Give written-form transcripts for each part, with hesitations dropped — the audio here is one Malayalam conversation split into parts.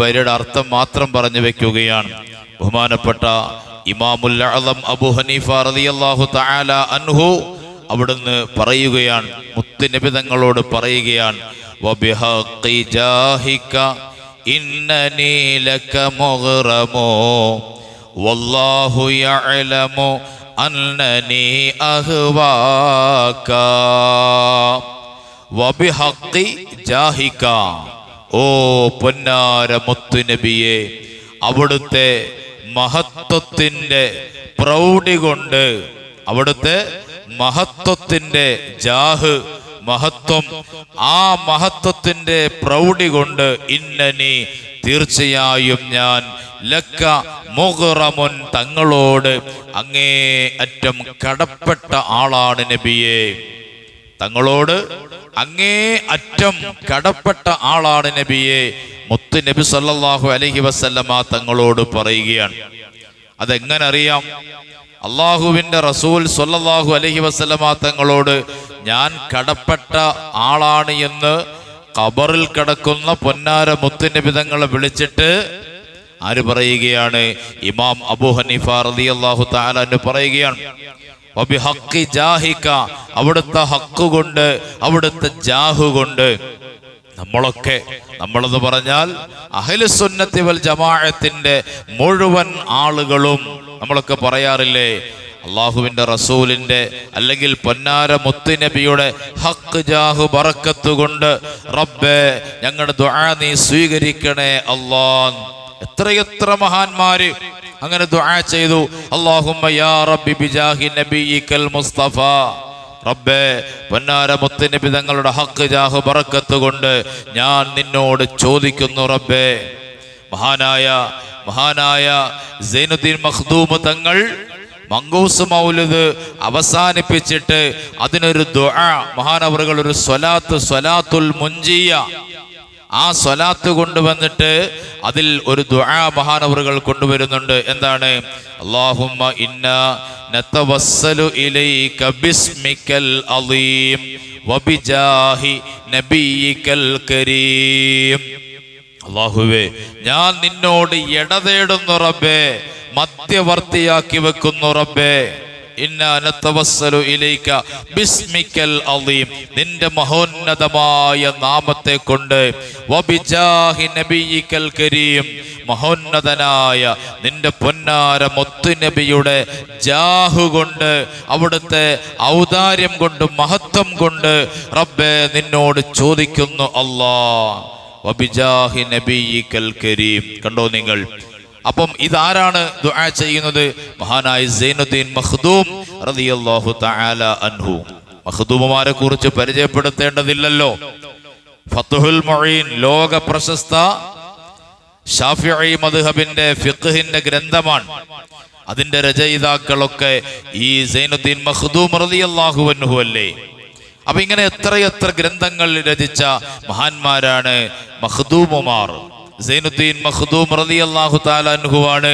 വരിയുടെ അർത്ഥം മാത്രം പറഞ്ഞു വെക്കുകയാണ്. ബഹുമാനപ്പെട്ട ഇമാമുൽ അഅ്ലം അബൂ ഹനീഫ റളിയല്ലാഹു തആല അൻഹു അവിടുന്ന് പറയുകയാണ്, മുത്തുനബി തങ്ങളോട് പറയുകയാണ്, വബിഹഖി ജാഹിക ഇന്നനി ലക മുഗ്റമു വല്ലാഹു യഅലമു അന്നനി അഹ്വാക. വബിഹഖി ജാഹിക, ഓ പൊന്നാര മുത്തുനബിയെ, അവിടുത്തെ മഹത്വത്തിന്റെ പ്രൗഢി കൊണ്ട്, അവിടുത്തെ മഹത്വത്തിന്റെ ജാഹ്, മഹത്വം, ആ മഹത്വത്തിന്റെ പ്രൗഢി കൊണ്ട്, ഇന്നനി തീർച്ചയായും ഞാൻ, ലക്ക മുഗ്റമുൻ തങ്ങളോട് അങ്ങേ അറ്റം കടപ്പെട്ട ആളാണ് നബിയെ, തങ്ങളോട് അങ്ങേ അറ്റം കടപ്പെട്ട ആളാണ് നബിയെ. മുത്ത് നബി സല്ലല്ലാഹു അലൈഹി വസല്ലമ തങ്ങളോട് പറയുകയാണ്. അതെങ്ങനെ അറിയാം? അള്ളാഹുവിന്റെ റസൂൽ സല്ലല്ലാഹു അലൈഹി വസല്ലമ തങ്ങളോട് ഞാൻ കടപ്പെട്ട ആളാണ് എന്ന് ഖബറിൽ കിടക്കുന്ന പൊന്നാര മുത്ത് നബി തങ്ങളെ വിളിച്ചിട്ട് ആര് പറയുകയാണ്? ഇമാം അബൂ ഹനീഫ റളിയല്ലാഹു തആല അൻഹു പറയുകയാണ്, വബിഹഖി ജാഹിക, അവിടുത്തെ ഹക്ക് കൊണ്ട്, അവിടുത്തെ ജാഹു കൊണ്ട്. നമ്മളെന്ന് പറഞ്ഞാൽ അഹ്ലുസുന്നത്തി വൽ ജമാഅത്തിന്റെ മുഴുവൻ ആളുകളും നമ്മളൊക്കെ പറയാറില്ലേ, അള്ളാഹുവിന്റെ റസൂലിന്റെ അല്ലെങ്കിൽ പൊന്നാര മുത്തുനബിയുടെ ഹക്ക് ജാഹു ബറക്കത്ത് കൊണ്ട് റബ്ബേ ഞങ്ങളുടെ ദുആ നീ സ്വീകരിക്കണേ അല്ലാഹ്. എത്രയെത്ര മഹാന്മാര് അങ്ങനെ ദുആ ചെയ്തു. അല്ലാഹുമ്മ യാ റബ്ബി ബിജാഹി നബിയിക്കൽ മുസ്തഫ, റബ്ബേ പൊന്നാര മുത്തുനബി തങ്ങളുടെ ഹക്ക് ജാഹു ബറക്കത്ത് കൊണ്ട് ഞാൻ നിന്നോട് ചോദിക്കുന്നു റബ്ബേ. മഹാനായ സൈനുദ്ദീൻ മഖ്ദൂം തങ്ങൾ മങ്കൂസ് മൗലിദ് അവസാനിപ്പിച്ചിട്ട് അതിനൊരു ദുആ, മഹാനവറുകൾ ഒരു സ്വലാത്തുൽ മുൻജിയ, ആ സ്വലാത്ത് കൊണ്ടുവന്നിട്ട് അതിൽ ഒരു ദുആ മഹാനവറുകൾ കൊണ്ടുവരുന്നുണ്ട്. എന്താണ്? അല്ലാഹുമ്മ ഇന്നാ നതവസ്സലു ഇലൈക ബിസ്മിക്കൽ അളീം വബിജാഹി നബിയിക്കൽ കരീം. അല്ലാഹുവേ, ഞാൻ നിന്നോട് ഇടതേടുന്നു റബ്ബേ, മധ്യവർത്തിയാക്കി വെക്കുന്നു റബ്ബേ. ഇന്നാ നതവസ്സലു ഇലൈക ബിസ്മിക്കൽ അളീം, നിന്റെ മഹോന്നതമായ നാമത്തെ കൊണ്ട്, വബിജാഹി നബിയിക്കൽ കരീം, മഹോന്നതനായ നിന്റെ പൊന്നാര മുത്തുനബിയുടെ ജാഹു കൊണ്ട്, അവിടുത്തെ ഔദാര്യം കൊണ്ട്, മഹത്വം കൊണ്ട് റബ്ബേ നിന്നോട് ചോദിക്കുന്നു അല്ലാഹ്. വബിജാഹി നബിയിക്കൽ കരീം. കണ്ടോ നിങ്ങൾ? അപ്പം ഇതാരാണ് ദുആ ചെയ്യുന്നത്? മഹാനായ സൈനുദ്ദീൻ മഖ്ദൂം റളിയല്ലാഹു തആല അൻഹു. മഖ്ദൂമുമാരെ കുറിച്ച് പരിചയപ്പെടുത്തേണ്ടതില്ലല്ലോ. ഫത്ഹുൽ മുഈൻ ലോക പ്രശസ്ത ശാഫിഈ മദ്ഹബിന്റെ ഫിഖ്ഹിന്റെ ഗ്രന്ഥമാണ്. അതിന്റെ രചയിതാക്കളൊക്കെ ഈ സൈനുദ്ദീൻ മഖ്ദൂം റളിയല്ലാഹു അൻഹു അല്ലേ? അപ്പൊ ഇങ്ങനെ എത്രയെത്ര ഗ്രന്ഥങ്ങൾ രചിച്ച മഹാന്മാരാണ് മഖ്ദൂമുമാർ. സൈനുദ്ദീൻ മഖ്ദൂം റളിയല്ലാഹു തആല അൻഹു ആണ്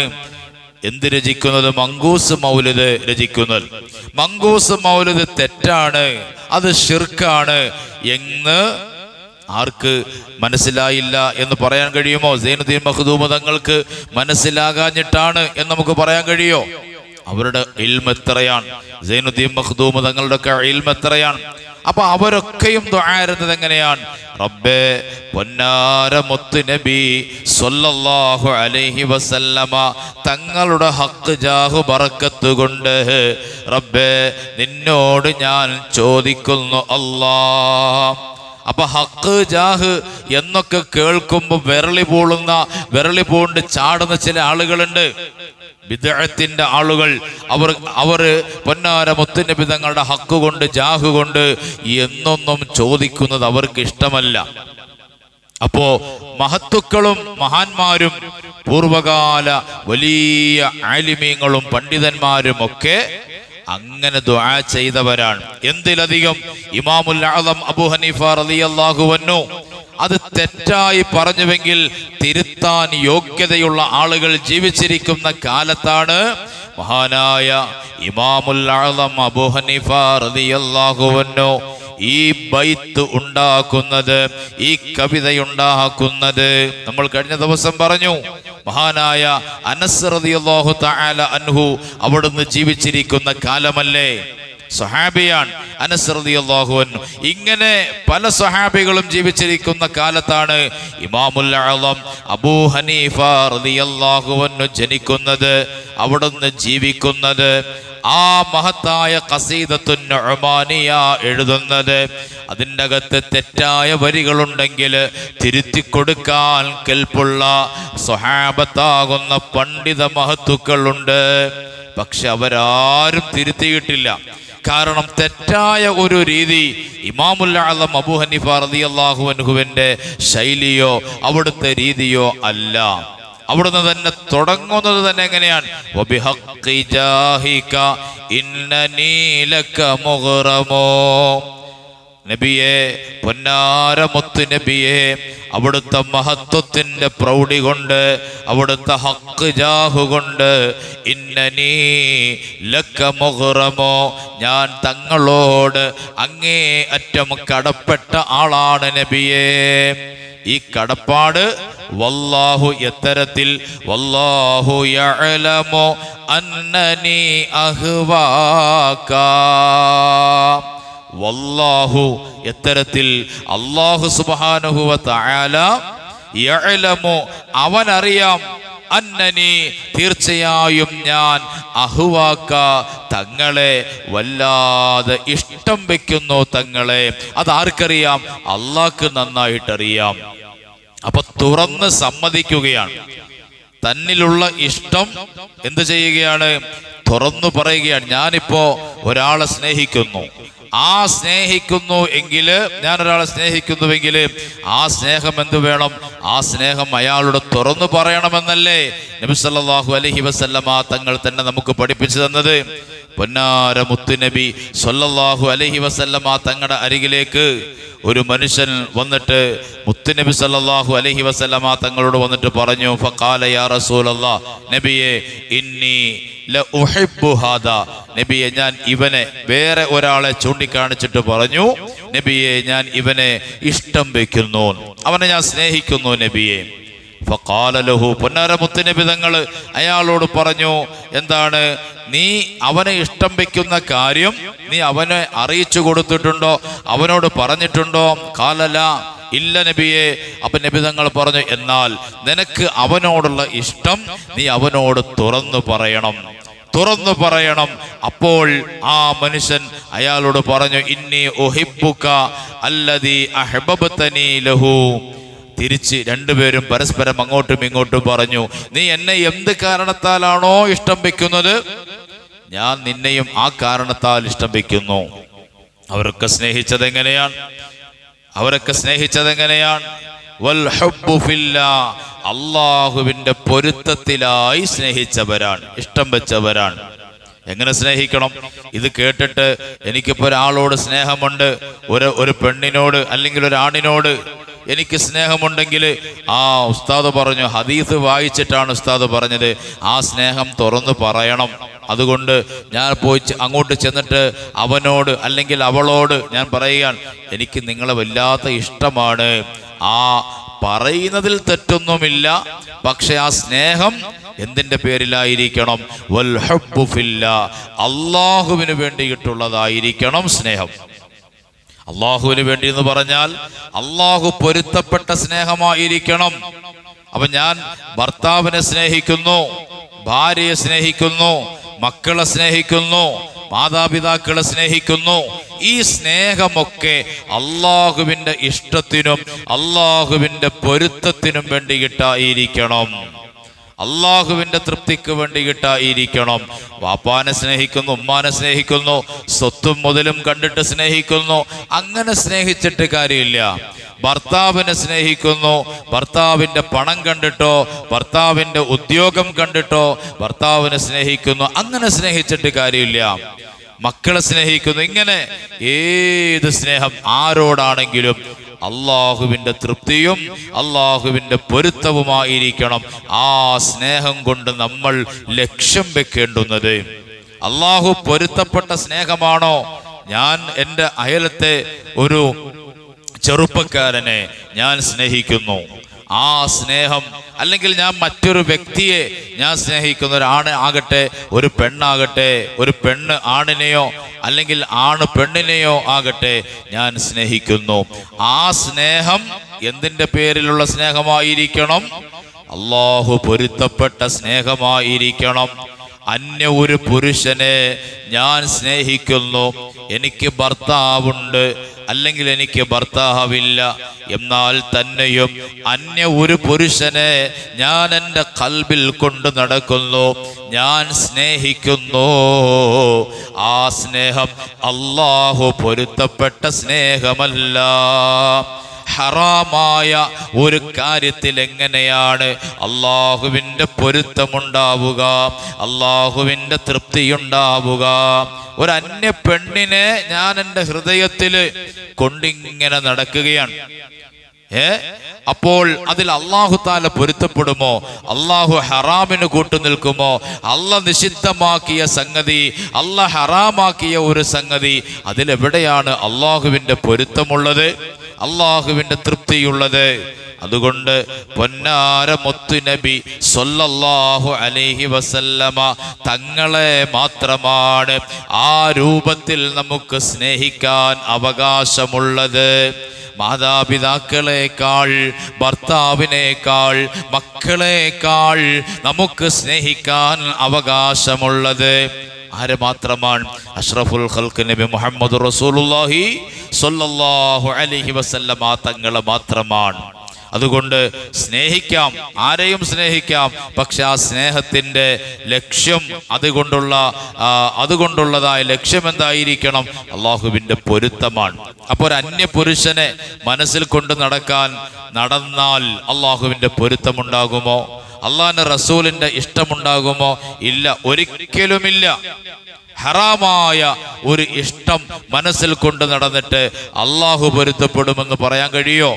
എന്ത് രചിക്കുന്നത്? മങ്കൂസ് മൗലിദ് രചിക്കുന്നത്. മങ്കൂസ് മൗലിദ് തെറ്റാണ്, അത് ശിർക്കാണ് എന്ന് ആർക്ക് മനസ്സിലായില്ല എന്ന് പറയാൻ കഴിയുമോ? സൈനുദ്ദീൻ മഖ്ദൂം തങ്ങൾക്ക് മനസ്സിലാകാഞ്ഞിട്ടാണ് എന്ന് നമുക്ക് പറയാൻ കഴിയോ? അവരുടെ ഇൽമ് എത്രയാണ്, സൈനുദ്ദീൻ മഖ്ദൂം തങ്ങളുടെ ഒക്കെ ഇൽമ് എത്രയാണ്. അപ്പൊ അവരൊക്കെയും ദുആ ചെയ്യുന്നത് എങ്ങനെയാണ്? റബ്ബേ പൊന്നാര മുത്തുനബി സ്വല്ലല്ലാഹു അലൈഹി വസല്ലമ തങ്ങളുടെ ഹക്ക് ജാഹു ബറക്കത്ത് കൊണ്ട് റബ്ബേ നിന്നോട് ഞാൻ ചോദിക്കുന്നു അല്ലാഹ്. അപ്പൊ ഹക്ക് ജാഹ് എന്നൊക്കെ കേൾക്കുമ്പോൾ വിരളി പൂണ്ട് ചാടുന്ന ചില ആളുകളുണ്ട്, ബിദ്അത്തിന്റെ ആളുകൾ. അവർ പൊന്നാര മുത്തുനബി തങ്ങളുടെ ഹക്ക് കൊണ്ട് ജാഹു കൊണ്ട് എന്നൊന്നും ചോദിക്കുന്നത് അവർക്ക് ഇഷ്ടമല്ല. അപ്പോ മഹത്തുക്കളും മഹാന്മാരും പൂർവകാല വലിയ ആലിമീങ്ങളും പണ്ഡിതന്മാരും ഒക്കെ അങ്ങനെ ദുആ ചെയ്തവരാണ്. എന്തിലധികം ഇമാമുൽ അഅ്ലം അബൂ ഹനീഫ റളിയല്ലാഹു അൻഹു അത് തെറ്റായി പറഞ്ഞുവെങ്കിൽ തിരുത്താൻ യോഗ്യതയുള്ള ആളുകൾ ജീവിച്ചിരിക്കുന്ന കാലത്താണ് മഹാനായ ഇമാമുൽ അഅ്ലം അബൂ ഹനീഫ റളിയല്ലാഹു അൻഹു ഈ ബൈത്ത് ഉണ്ടാക്കുന്നത്, ഈ കവിതയുണ്ടാക്കുന്നത്? നമ്മൾ കഴിഞ്ഞ ദിവസം പറഞ്ഞു, മഹാനായ അനസ് റളിയല്ലാഹു തആല അൻഹു അവിടുന്ന് ജീവിച്ചിരിക്കുന്ന കാലമല്ലേ, സ്വഹാബിയാണ് അനസ് റളിയല്ലാഹു അൻഹു. ഇങ്ങനെ പല സ്വഹാബികളും ജീവിച്ചിരിക്കുന്ന കാലത്താണ് ഇമാമുൽ അഅ്ളം അബൂ ഹനീഫ റളിയല്ലാഹു അൻഹു ജനിക്കുന്നത്, അവിടുന്ന് ജീവിക്കുന്നത്. ആ മഹത്തായ ഖസീദത്തുൻ നുഅ്മാനിയ എഴുതുന്നത്, അതിൻ്റെ അകത്ത് തെറ്റായ വരികളുണ്ടെങ്കിൽ തിരുത്തി കൊടുക്കാൻ കെൽപ്പുള്ള സ്വഹാബത്താകുന്ന പണ്ഡിത മഹത്തുക്കളുണ്ട്. പക്ഷെ അവരാരും തിരുത്തിയിട്ടില്ല. കാരണം തെറ്റായ ഒരു രീതി ഇമാമുൽ അഅ്ളം അബൂ ഹനീഫ റളിയല്ലാഹു അൻഹുവിന്റെ ശൈലിയോ അവിടുത്തെ രീതിയോ അല്ല. അവിടുന്ന് തന്നെ തുടങ്ങുന്നത് തന്നെ എങ്ങനെയാണ്? വബിഹഖി ജാഹിക ഇന്നനീ ലക മുഗ്റമോ. നബിയെ, പൊന്നാര മുത്ത് നബിയെ, അവിടുത്തെ മഹത്വത്തിന്റെ പ്രൗഢി കൊണ്ട്, അവിടുത്തെ ഹക്ക് ജാഹു കൊണ്ട്, ഇന്നനീ ലക മുഗ്റമോ, ഞാൻ തങ്ങളോട് അങ്ങേ അറ്റം കടപ്പെട്ട ആളാണ് നബിയെ. ഈ കടപ്പാട് വല്ലാഹു എത്തരത്തിൽ, വല്ലാഹു യഅലമു അന്നനി അഹ്വാക, വല്ലാഹു എത്തരത്തിൽ, അല്ലാഹു സുബ്ഹാനഹു വ തആല യഅലമു, അവനറിയാം, അന്നനി തീർച്ചയായും ഞാൻ, അഹ്വാക തങ്ങളെ വല്ലാതെ ഇഷ്ടം വെക്കുന്നു തങ്ങളെ. അതാർക്കറിയാം? അള്ളാഹ്ക്ക് നന്നായിട്ടറിയാം. അപ്പൊ തുറന്ന് സമ്മതിക്കുകയാണ്, തന്നിലുള്ള ഇഷ്ടം എന്ത് ചെയ്യുകയാണ്? തുറന്നു പറയുകയാണ്. ഞാനിപ്പോ ഒരാളെ സ്നേഹിക്കുന്നു, ആ സ്നേഹിക്കുന്നു എങ്കിൽ, ഞാൻ ഒരാളെ സ്നേഹിക്കുന്നുവെങ്കിൽ ആ സ്നേഹം എന്ത് വേണം? ആ സ്നേഹം അയാളോട് തുറന്നു പറയണമെന്നല്ലേ നബി സല്ലല്ലാഹു അലൈഹി വസല്ലമ തങ്ങൾ തന്നെ നമുക്ക് പഠിപ്പിച്ചു തന്നത്. പൊന്നാര മുത്തുനബി സല്ലല്ലാഹു അലൈഹി വസല്ലമ തങ്ങളുടെ അരികിലേക്ക് ഒരു മനുഷ്യൻ വന്നിട്ട് മുത്തുനബി സല്ലല്ലാഹു അലൈഹി വസല്ലമ തങ്ങളോട് വന്നിട്ട് പറഞ്ഞു, ഫഖാല യാ റസൂലല്ലാഹ്, നബിയെ ഇന്നി ലഉഹിബ്ബു ഹാദാ, നബിയെ ഞാൻ ഇവനെ, വേറെ ഒരാളെ ചൂണ്ടിക്കാണിച്ചിട്ട് പറഞ്ഞു, നബിയെ ഞാൻ ഇവനെ ഇഷ്ടം വെക്കുന്നു, അവനെ ഞാൻ സ്നേഹിക്കുന്നു നബിയെ. ഫഖാല ലഹു, പൊന്നാര മുത്തുനബി തങ്ങൾ അയാളോട് പറഞ്ഞു, എന്താണ്? നീ അവനെ ഇഷ്ടം വെക്കുന്ന കാര്യം നീ അവനെ അറിയിച്ചു കൊടുത്തിട്ടുണ്ടോ? അവനോട് പറഞ്ഞിട്ടുണ്ടോ? ഖാലല, ഇല്ല നബിയെ. അപ്പൊ നബി തങ്ങൾ പറഞ്ഞു, എന്നാൽ നിനക്ക് അവനോടുള്ള ഇഷ്ടം നീ അവനോട് തുറന്നു പറയണം, തുറന്നു പറയണം. അപ്പോൾ ആ മനുഷ്യൻ അയാളോട് പറഞ്ഞു, ഇന്നി ഉഹിബ്ബുക അല്ലദീ അഹ്ബബ്തനി ലഹു. തിരിച്ച് രണ്ടുപേരും പരസ്പരം അങ്ങോട്ടും ഇങ്ങോട്ടും പറഞ്ഞു, നീ എന്നെ എന്ത് കാരണത്താലാണോ ഇഷ്ടം വെക്കുന്നത്, ഞാൻ നിന്നെയും ആ കാരണത്താൽ ഇഷ്ടം വെക്കുന്നു. അവരൊക്കെ സ്നേഹിച്ചത് എങ്ങനെയാണ്? അവരൊക്കെ സ്നേഹിച്ചത് എങ്ങനെയാണ്? വൽ ഹബ്ബു ഫില്ലാഹ്, അല്ലാഹുവിന്റെ പൊരുത്തത്തിലായി സ്നേഹിച്ചവരാണ്, ഇഷ്ടം വെച്ചവരാണ്. എങ്ങനെ സ്നേഹിക്കണം? ഇത് കേട്ടിട്ട് എനിക്കിപ്പോ ഒരാളോട് സ്നേഹമുണ്ട്, ഒരു പെണ്ണിനോട് അല്ലെങ്കിൽ ഒരാണിനോട് എനിക്ക് സ്നേഹമുണ്ടെങ്കിൽ, ആ ഉസ്താദ് പറഞ്ഞു, ഹദീസ് വായിച്ചിട്ടാണ് ഉസ്താദ് പറഞ്ഞത്, ആ സ്നേഹം തുറന്നു പറയണം. അതുകൊണ്ട് ഞാൻ പോയി അങ്ങോട്ട് ചെന്നിട്ട് അവനോട് അല്ലെങ്കിൽ അവളോട് ഞാൻ പറയുകയാണ്, എനിക്ക് നിങ്ങളെ വല്ലാത്ത ഇഷ്ടമാണ്. ആ പറയുന്നതിൽ തെറ്റൊന്നുമില്ല, പക്ഷെ ആ സ്നേഹം എന്തിന്റെ പേരിലായിരിക്കണം? വൽ ഹബ്ബു ഫില്ലാഹ്, അല്ലാഹുവിന് വേണ്ടിയിട്ടുള്ളതായിരിക്കണം സ്നേഹം. അള്ളാഹുവിന് വേണ്ടി എന്ന് പറഞ്ഞാൽ അള്ളാഹു പൊരുത്തപ്പെട്ട സ്നേഹമായിരിക്കണം. അപ്പൊ ഞാൻ ഭർത്താവിനെ സ്നേഹിക്കുന്നു, ഭാര്യയെ സ്നേഹിക്കുന്നു, മക്കളെ സ്നേഹിക്കുന്നു, മാതാപിതാക്കളെ സ്നേഹിക്കുന്നു. ഈ സ്നേഹമൊക്കെ അള്ളാഹുവിന്റെ ഇഷ്ടത്തിനും അള്ളാഹുവിന്റെ പൊരുത്തത്തിനും വേണ്ടിയിട്ടായിരിക്കണം, അള്ളാഹുവിന്റെ തൃപ്തിക്ക് വേണ്ടിയിട്ടായിരിക്കണം. വാപ്പാനെ സ്നേഹിക്കുന്നു, ഉമ്മാനെ സ്നേഹിക്കുന്നു, സ്വത്തും മുതലും കണ്ടിട്ട് സ്നേഹിക്കുന്നു, അങ്ങനെ സ്നേഹിച്ചിട്ട് കാര്യമില്ല. ഭർത്താവിനെ സ്നേഹിക്കുന്നു, ഭർത്താവിന്റെ പണം കണ്ടിട്ടോ ഭർത്താവിന്റെ ഉദ്യോഗം കണ്ടിട്ടോ ഭർത്താവിനെ സ്നേഹിക്കുന്നു, അങ്ങനെ സ്നേഹിച്ചിട്ട് കാര്യമില്ല. മക്കളെ സ്നേഹിക്കുന്നു, ഇങ്ങനെ ഏത് സ്നേഹം ആരോടാണെങ്കിലും അള്ളാഹുവിന്റെ തൃപ്തിയും അള്ളാഹുവിന്റെ പൊരുത്തവുമായിരിക്കണം ആ സ്നേഹം കൊണ്ട് നമ്മൾ ലക്ഷ്യം വെക്കേണ്ടുന്നത്. അള്ളാഹു പൊരുത്തപ്പെട്ട സ്നേഹമാണോ ഞാൻ എൻ്റെ അയലത്തെ ഒരു ചെറുപ്പക്കാരനെ ഞാൻ സ്നേഹിക്കുന്നു, ആ സ്നേഹം, അല്ലെങ്കിൽ ഞാൻ മറ്റൊരു വ്യക്തിയെ ഞാൻ സ്നേഹിക്കുന്നു, ഒരാണ് ആകട്ടെ ഒരു പെണ്ണാകട്ടെ, ഒരു പെണ്ണ് ആണിനെയോ അല്ലെങ്കിൽ ആണ് പെണ്ണിനെയോ ആകട്ടെ ഞാൻ സ്നേഹിക്കുന്നു. ആ സ്നേഹം എന്തിൻ്റെ പേരിലുള്ള സ്നേഹമായിരിക്കണം? അല്ലാഹു പൊരുത്തപ്പെട്ട സ്നേഹമായിരിക്കണം. അന്യ ഒരു പുരുഷനെ ഞാൻ സ്നേഹിക്കുന്നു, എനിക്ക് ഭർത്താവുണ്ട് അല്ലെങ്കിൽ എനിക്ക് ഭർത്താവില്ല, എന്നാൽ തന്നെയും അന്യ ഒരു പുരുഷനെ ഞാൻ എൻ്റെ ഖൽബിൽ കൊണ്ട് നടക്കുന്നു, ഞാൻ സ്നേഹിക്കുന്നു. ആ സ്നേഹം അല്ലാഹു പൊരുത്തപ്പെട്ട സ്നേഹമല്ല. ഹറാമായ ഒരു കാര്യത്തിൽ എങ്ങനെയാണ് അള്ളാഹുവിൻ്റെ പൊരുത്തമുണ്ടാവുക, അള്ളാഹുവിൻ്റെ തൃപ്തിയുണ്ടാവുക? ഒരു അന്യ പെണ്ണിനെ ഞാൻ എൻ്റെ ഹൃദയത്തിൽ കൊണ്ടിങ്ങനെ നടക്കുകയാണ്. അപ്പോൾ അതിൽ അല്ലാഹു തആല പൊരുത്തപ്പെടുമോ? അല്ലാഹു ഹറാമിന് കൂട്ടുനിൽക്കുമോ? അല്ലാഹ് നിഷിദ്ധമാക്കിയ സംഗതി, അല്ലാഹ് ഹറാമാക്കിയ ഒരു സംഗതി, അതിലെവിടെയാണ് അല്ലാഹുവിൻ്റെ പൊരുത്തമുള്ളത്, അല്ലാഹുവിൻ്റെ തൃപ്തിയുള്ളത്? അതുകൊണ്ട് പൊന്നാര മുത്തുനബി സ്വല്ലല്ലാഹു അലൈഹി വസല്ലമ തങ്ങളെ മാത്രമാണ് ആ രൂപത്തിൽ നമുക്ക് സ്നേഹിക്കാൻ അവകാശമുള്ളത്. മാതാപിതാക്കളെക്കാൾ, ഭർത്താവിനേക്കാൾ, മക്കളെക്കാൾ നമുക്ക് സ്നേഹിക്കാൻ അവകാശമുള്ളത് ആരെ മാത്രമാണ്? അഷ്റഫുൽ ഖൽഖ് നബി മുഹമ്മദ് റസൂലുള്ളാഹി സ്വല്ലല്ലാഹു അലൈഹി വസല്ലമ തങ്ങളെ മാത്രമാണ്. അതുകൊണ്ട് സ്നേഹിക്കാം, ആരെയും സ്നേഹിക്കാം, പക്ഷെ ആ സ്നേഹത്തിൻ്റെ ലക്ഷ്യം, അതുകൊണ്ടുള്ളതായ ലക്ഷ്യം എന്തായിരിക്കണം? അള്ളാഹുവിൻ്റെ പൊരുത്തമാണ്. അപ്പോൾ ഒരു അന്യ പുരുഷനെ മനസ്സിൽ കൊണ്ട് നടന്നാൽ അള്ളാഹുവിൻ്റെ പൊരുത്തമുണ്ടാകുമോ? അള്ളാഹിന്റെ റസൂലിന്റെ ഇഷ്ടമുണ്ടാകുമോ? ഇല്ല, ഒരിക്കലുമില്ല. ഹറാമായ ഒരു ഇഷ്ടം മനസ്സിൽ കൊണ്ട് നടന്നിട്ട് അള്ളാഹു പൊരുത്തപ്പെടുമെന്ന് പറയാൻ കഴിയോ?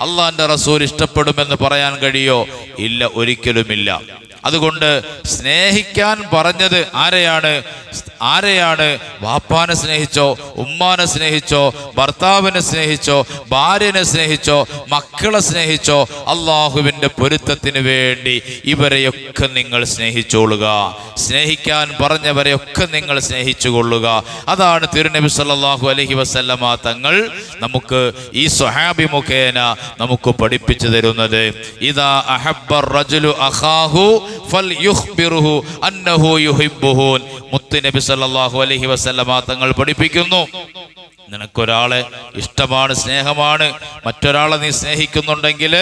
അള്ളാഹിന്റെ റസൂൽ ഇഷ്ടപ്പെടുമെന്ന് പറയാൻ കഴിയോ? ഇല്ല, ഒരിക്കലുമില്ല. അതുകൊണ്ട് സ്നേഹിക്കാൻ പറഞ്ഞത് ആരെയാണ്? വാപ്പാനെ സ്നേഹിച്ചോ, ഉമ്മാനെ സ്നേഹിച്ചോ, ഭർത്താവിനെ സ്നേഹിച്ചോ, ഭാര്യനെ സ്നേഹിച്ചോ, മക്കളെ സ്നേഹിച്ചോ, അള്ളാഹുവിൻ്റെ പൊരുത്തത്തിന് വേണ്ടി ഇവരെയൊക്കെ നിങ്ങൾ സ്നേഹിച്ചോളുക. സ്നേഹിക്കാൻ പറഞ്ഞവരെയൊക്കെ നിങ്ങൾ സ്നേഹിച്ചു കൊള്ളുക. അതാണ് തിരുനബി സല്ലല്ലാഹു അലൈഹി വസല്ലമ തങ്ങൾ നമുക്ക് ഈ സ്വഹാബി മുഖേന നമുക്ക് പഠിപ്പിച്ചു തരുന്നത്. ഇദാ അഹബ്ബർ റജുലു അഖാഹു ഫൽയുഖ്ബിറുഹു അന്നഹു യുഹിബ്ബുഹു. മുത്ത് നബി സല്ലല്ലാഹു അലൈഹി വസല്ലമ തങ്ങൾ പഠിപ്പിക്കുന്നു, നിനക്കൊരാളെ ഇഷ്ടമാണ്, സ്നേഹമാണ്, മറ്റൊരാളെ നീ സ്നേഹിക്കുന്നുണ്ടെങ്കിൽ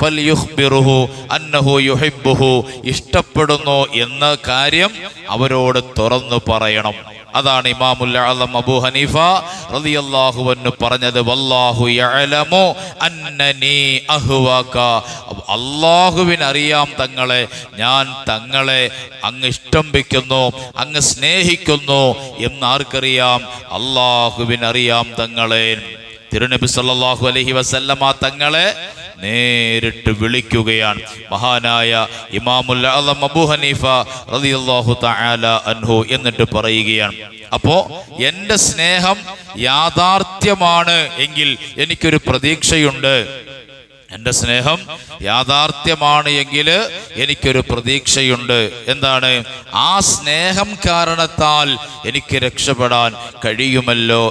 ഫൽയുഖ്ബിറുഹു അന്നഹു യുഹിബ്ബുഹു, ഇഷ്ടപ്പെടുന്നു എന്ന കാര്യം അവരോട് തുറന്നു പറയണം. അതാണ് ഇമാമുൽ അഅ്ലം അബൂ ഹനീഫ റളിയല്ലാഹു അൻഹു പറഞ്ഞത്, വല്ലാഹു യഅലമു അന്നനി അഹ്വാക. അല്ലാഹുവിനറിയാം തങ്ങളെ, ഞാൻ തങ്ങളെ അങ്ങ് ഇഷ്ടം വെക്കുന്നു, അങ്ങ് സ്നേഹിക്കുന്നു എന്നാർക്കറിയാം? അല്ലാഹുവിനറിയാം തങ്ങളെ. തിരുനബി സല്ലല്ലാഹു അലൈഹി വസല്ലമ തങ്ങളെ നേരിട്ട് വിളിക്കുകയാണ് മഹാനായ ഇമാമുൽ അഅ്ലം അബൂ ഹനീഫ റളിയല്ലാഹു തആല അൻഹു. എന്നിട്ട് പറയുകയാണ്, അപ്പോ എൻ്റെ സ്നേഹം യാഥാർത്ഥ്യമാണ് എങ്കിൽ എനിക്കൊരു പ്രതീക്ഷയുണ്ട്. എൻ്റെ സ്നേഹം യാഥാർത്ഥ്യമാണ് എങ്കിൽ എനിക്കൊരു പ്രതീക്ഷയുണ്ട്. എന്താണ്? ആ സ്നേഹം കാരണത്താൽ എനിക്ക് രക്ഷപ്പെടാൻ കഴിയുമല്ലോ.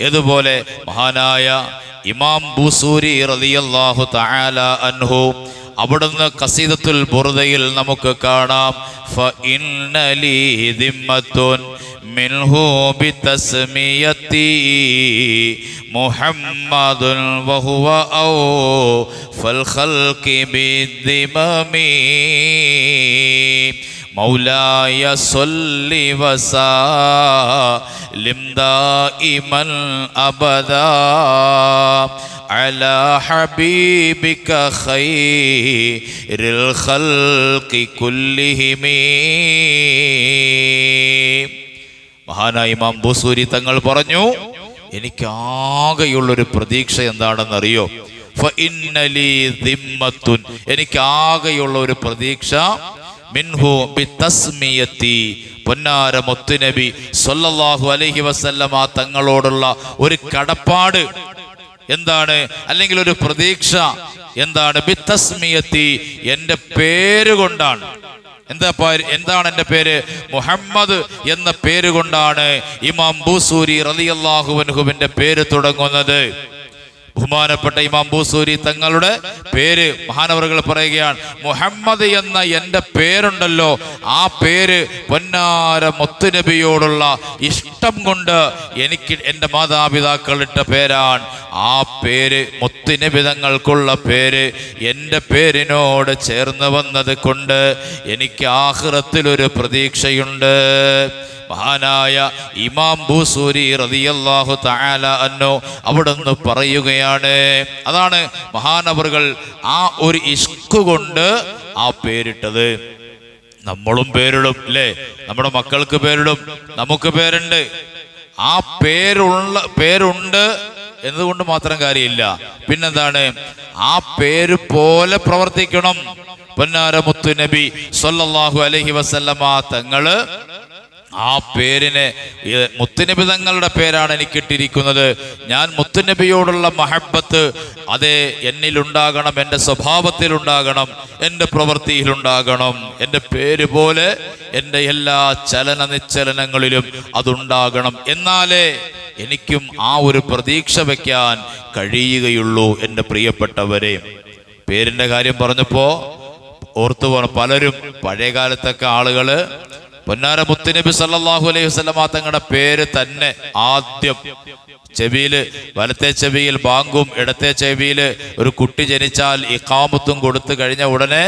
ഏതുപോലെ മഹാനായ ഇമാം ബൂസൂരി റളിയല്ലാഹു തആല അൻഹു അവിടുന്ന് ഖസീദത്തുൽ ബുർദയിൽ നമുക്ക് കാണാം, ഫഇന്നലി ദിമ്മത്തുൻ മിൻഹു ബിതസ്മിയതി മുഹമ്മദുൻ വഹുവ ഔ ഫൽ ഖൽഖി ബിദ്ദിമമി മൗലായ സല്ലി വസല്ലിം ദായിമൻ അബദാ അലാ ഹബീബിക ഖൈറിൽ ഖൽഖി കുല്ലിഹിമി. മഹാനായ ഇമാം ബൂസൂരി തങ്ങൾ പറഞ്ഞു, എനിക്കാകെയുള്ളൊരു പ്രതീക്ഷ എന്താണെന്നറിയോ? ഫഇന്നലി ദിമ്മത്തുൻ, എനിക്കാകെയുള്ള ഒരു പ്രതീക്ഷ, മിൻഹു ബിതസ്മിയതി, പൊന്നാര മുത്തുനബി സ്വല്ലല്ലാഹു അലൈഹി വസല്ലമ തങ്ങളോടുള്ള ഒരു കടപ്പാട് എന്താണ്, അല്ലെങ്കിൽ ഒരു പ്രതീക്ഷ എന്താണ്? ബിത്തസ്മിയത്തി, എൻ്റെ പേര് കൊണ്ടാണ്. എന്താണ് എൻ്റെ പേര്? മുഹമ്മദ് എന്ന പേര് കൊണ്ടാണ് ഇമാം ബൂസൂരി റളിയല്ലാഹു അൻഹുവിന്റെ പേര് തുടങ്ങുന്നത്. ബഹുമാനപ്പെട്ട ഇമാം ബൂസൂരി തങ്ങളുടെ പേര് മഹാനവറുകൾ പറയുകയാണ്, മുഹമ്മദ് എന്ന എൻ്റെ പേരുണ്ടല്ലോ, ആ പേര് പൊന്നാര മുത്തുനബിയോടുള്ള ഇഷ്ടം കൊണ്ട് എനിക്ക് എൻ്റെ മാതാപിതാക്കൾ ഇട്ട പേരാണ്. ആ പേര് മുത്തുനബി തങ്ങൾക്കുള്ള പേര് എൻ്റെ പേരിനോട് ചേർന്ന് വന്നത് കൊണ്ട് എനിക്ക് ആഖിറത്തിലൊരു പ്രതീക്ഷയുണ്ട്. മഹാനായ ഇമാം ബൂസൂരി റളിയല്ലാഹു തആല അൻഹു അവിടുന്ന് പറയുകയാണ്, അതാണ് മഹാനവറുകൾ ആ ഒരു ഇഷ്ക് കൊണ്ട് ആ പേരിട്ടത്. നമ്മളും പേരിടും അല്ലേ, നമ്മുടെ മക്കൾക്ക് പേരിടും, നമുക്ക് പേരുണ്ട്. ആ പേരുണ്ട് എന്നതുകൊണ്ട് മാത്രം കാര്യമില്ല, പിന്നെന്താണ്? ആ പേര് പോലെ പ്രവർത്തിക്കണം. പൊന്നാര മുത്തുനബി സ്വല്ലല്ലാഹു അലൈഹി വസല്ലമ തങ്ങള് ആ പേരിനെ, മുത്തുനബി തങ്ങളുടെ പേരാണ് എനിക്കിട്ടിരിക്കുന്നത്, ഞാൻ മുത്തുനബിയോടുള്ള മഹബത്ത് അതേ എന്നിലുണ്ടാകണം, എൻ്റെ സ്വഭാവത്തിലുണ്ടാകണം, എൻ്റെ പ്രവൃത്തിയിലുണ്ടാകണം. എൻ്റെ പേര് പോലെ എൻ്റെ എല്ലാ ചലന നിശ്ചലനങ്ങളിലും അതുണ്ടാകണം. എന്നാലേ എനിക്കും ആ ഒരു പ്രതീക്ഷ വയ്ക്കാൻ കഴിയുകയുള്ളൂ. എൻ്റെ പ്രിയപ്പെട്ടവരെ, പേരിൻ്റെ കാര്യം പറഞ്ഞപ്പോൾ ഓർത്തു പോകണം, പലരും പഴയ കാലത്തൊക്കെ ആളുകള് പൊന്നാര മുത്തുനബി സല്ലല്ലാഹു അലൈഹി വസല്ലമ തങ്ങളുടെ പേര് തന്നെ ആദ്യം ചെവിയില്, വലത്തെ ചെവിയിൽ ബാങ്കും ഇടത്തെ ചെവിയില് ഒരു കുട്ടി ജനിച്ചാൽ ഇഖാമത്തും കൊടുത്തു കഴിഞ്ഞ ഉടനെ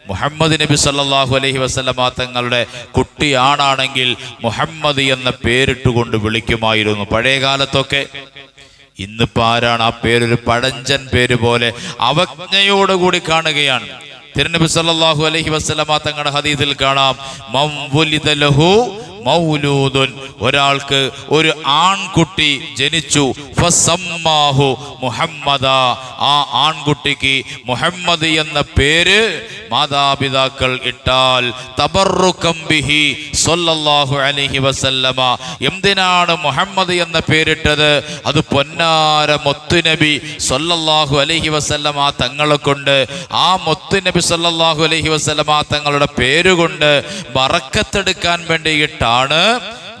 മുഹമ്മദ് നബി സല്ലല്ലാഹു അലൈഹി വസല്ലമ തങ്ങളുടെ കുട്ടിയാണെങ്കിൽ മുഹമ്മദ് എന്ന പേരിട്ടുകൊണ്ട് വിളിക്കുമായിരുന്നു പഴയ കാലത്തൊക്കെ. ഇന്നിപ്പോ ആരാണ് ആ പേരൊരു പഴഞ്ചൻ പേര് പോലെ അവജ്ഞയോടുകൂടി കാണുകയാണ്. തിരുനബി സല്ലല്ലാഹു അലൈഹി വസല്ലമ തങ്ങളുടെ ഹദീസിൽ കാണാം, മൻ വുലിദ ലഹു മൗലൂദുൻ, ഒരാൾക്ക് ഒരു ആൺകുട്ടി ജനിച്ചു, ഫസമ്മാഹു മുഹമ്മദ, ആ ആൺകുട്ടിക്ക് മുഹമ്മദ് എന്ന പേര് മാതാപിതാക്കൾ ഇട്ടാൽ തബറുകം ബിഹി സ്വല്ലല്ലാഹു അലൈഹി വസല്ലമ, എന്തിനാണ് മുഹമ്മദ് എന്ന പേരിട്ടത്? അത് പൊന്നാര മുത്തുനബി സ്വല്ലല്ലാഹു അലൈഹി വസല്ലമ തങ്ങളെ കൊണ്ട്, ആ മുത്തുനബി സ്വല്ലല്ലാഹു അലൈഹി വസല്ലമ തങ്ങളുടെ പേരുകൊണ്ട് ബറക്കത്തെടുക്കാൻ വേണ്ടിയിട്ടാണ്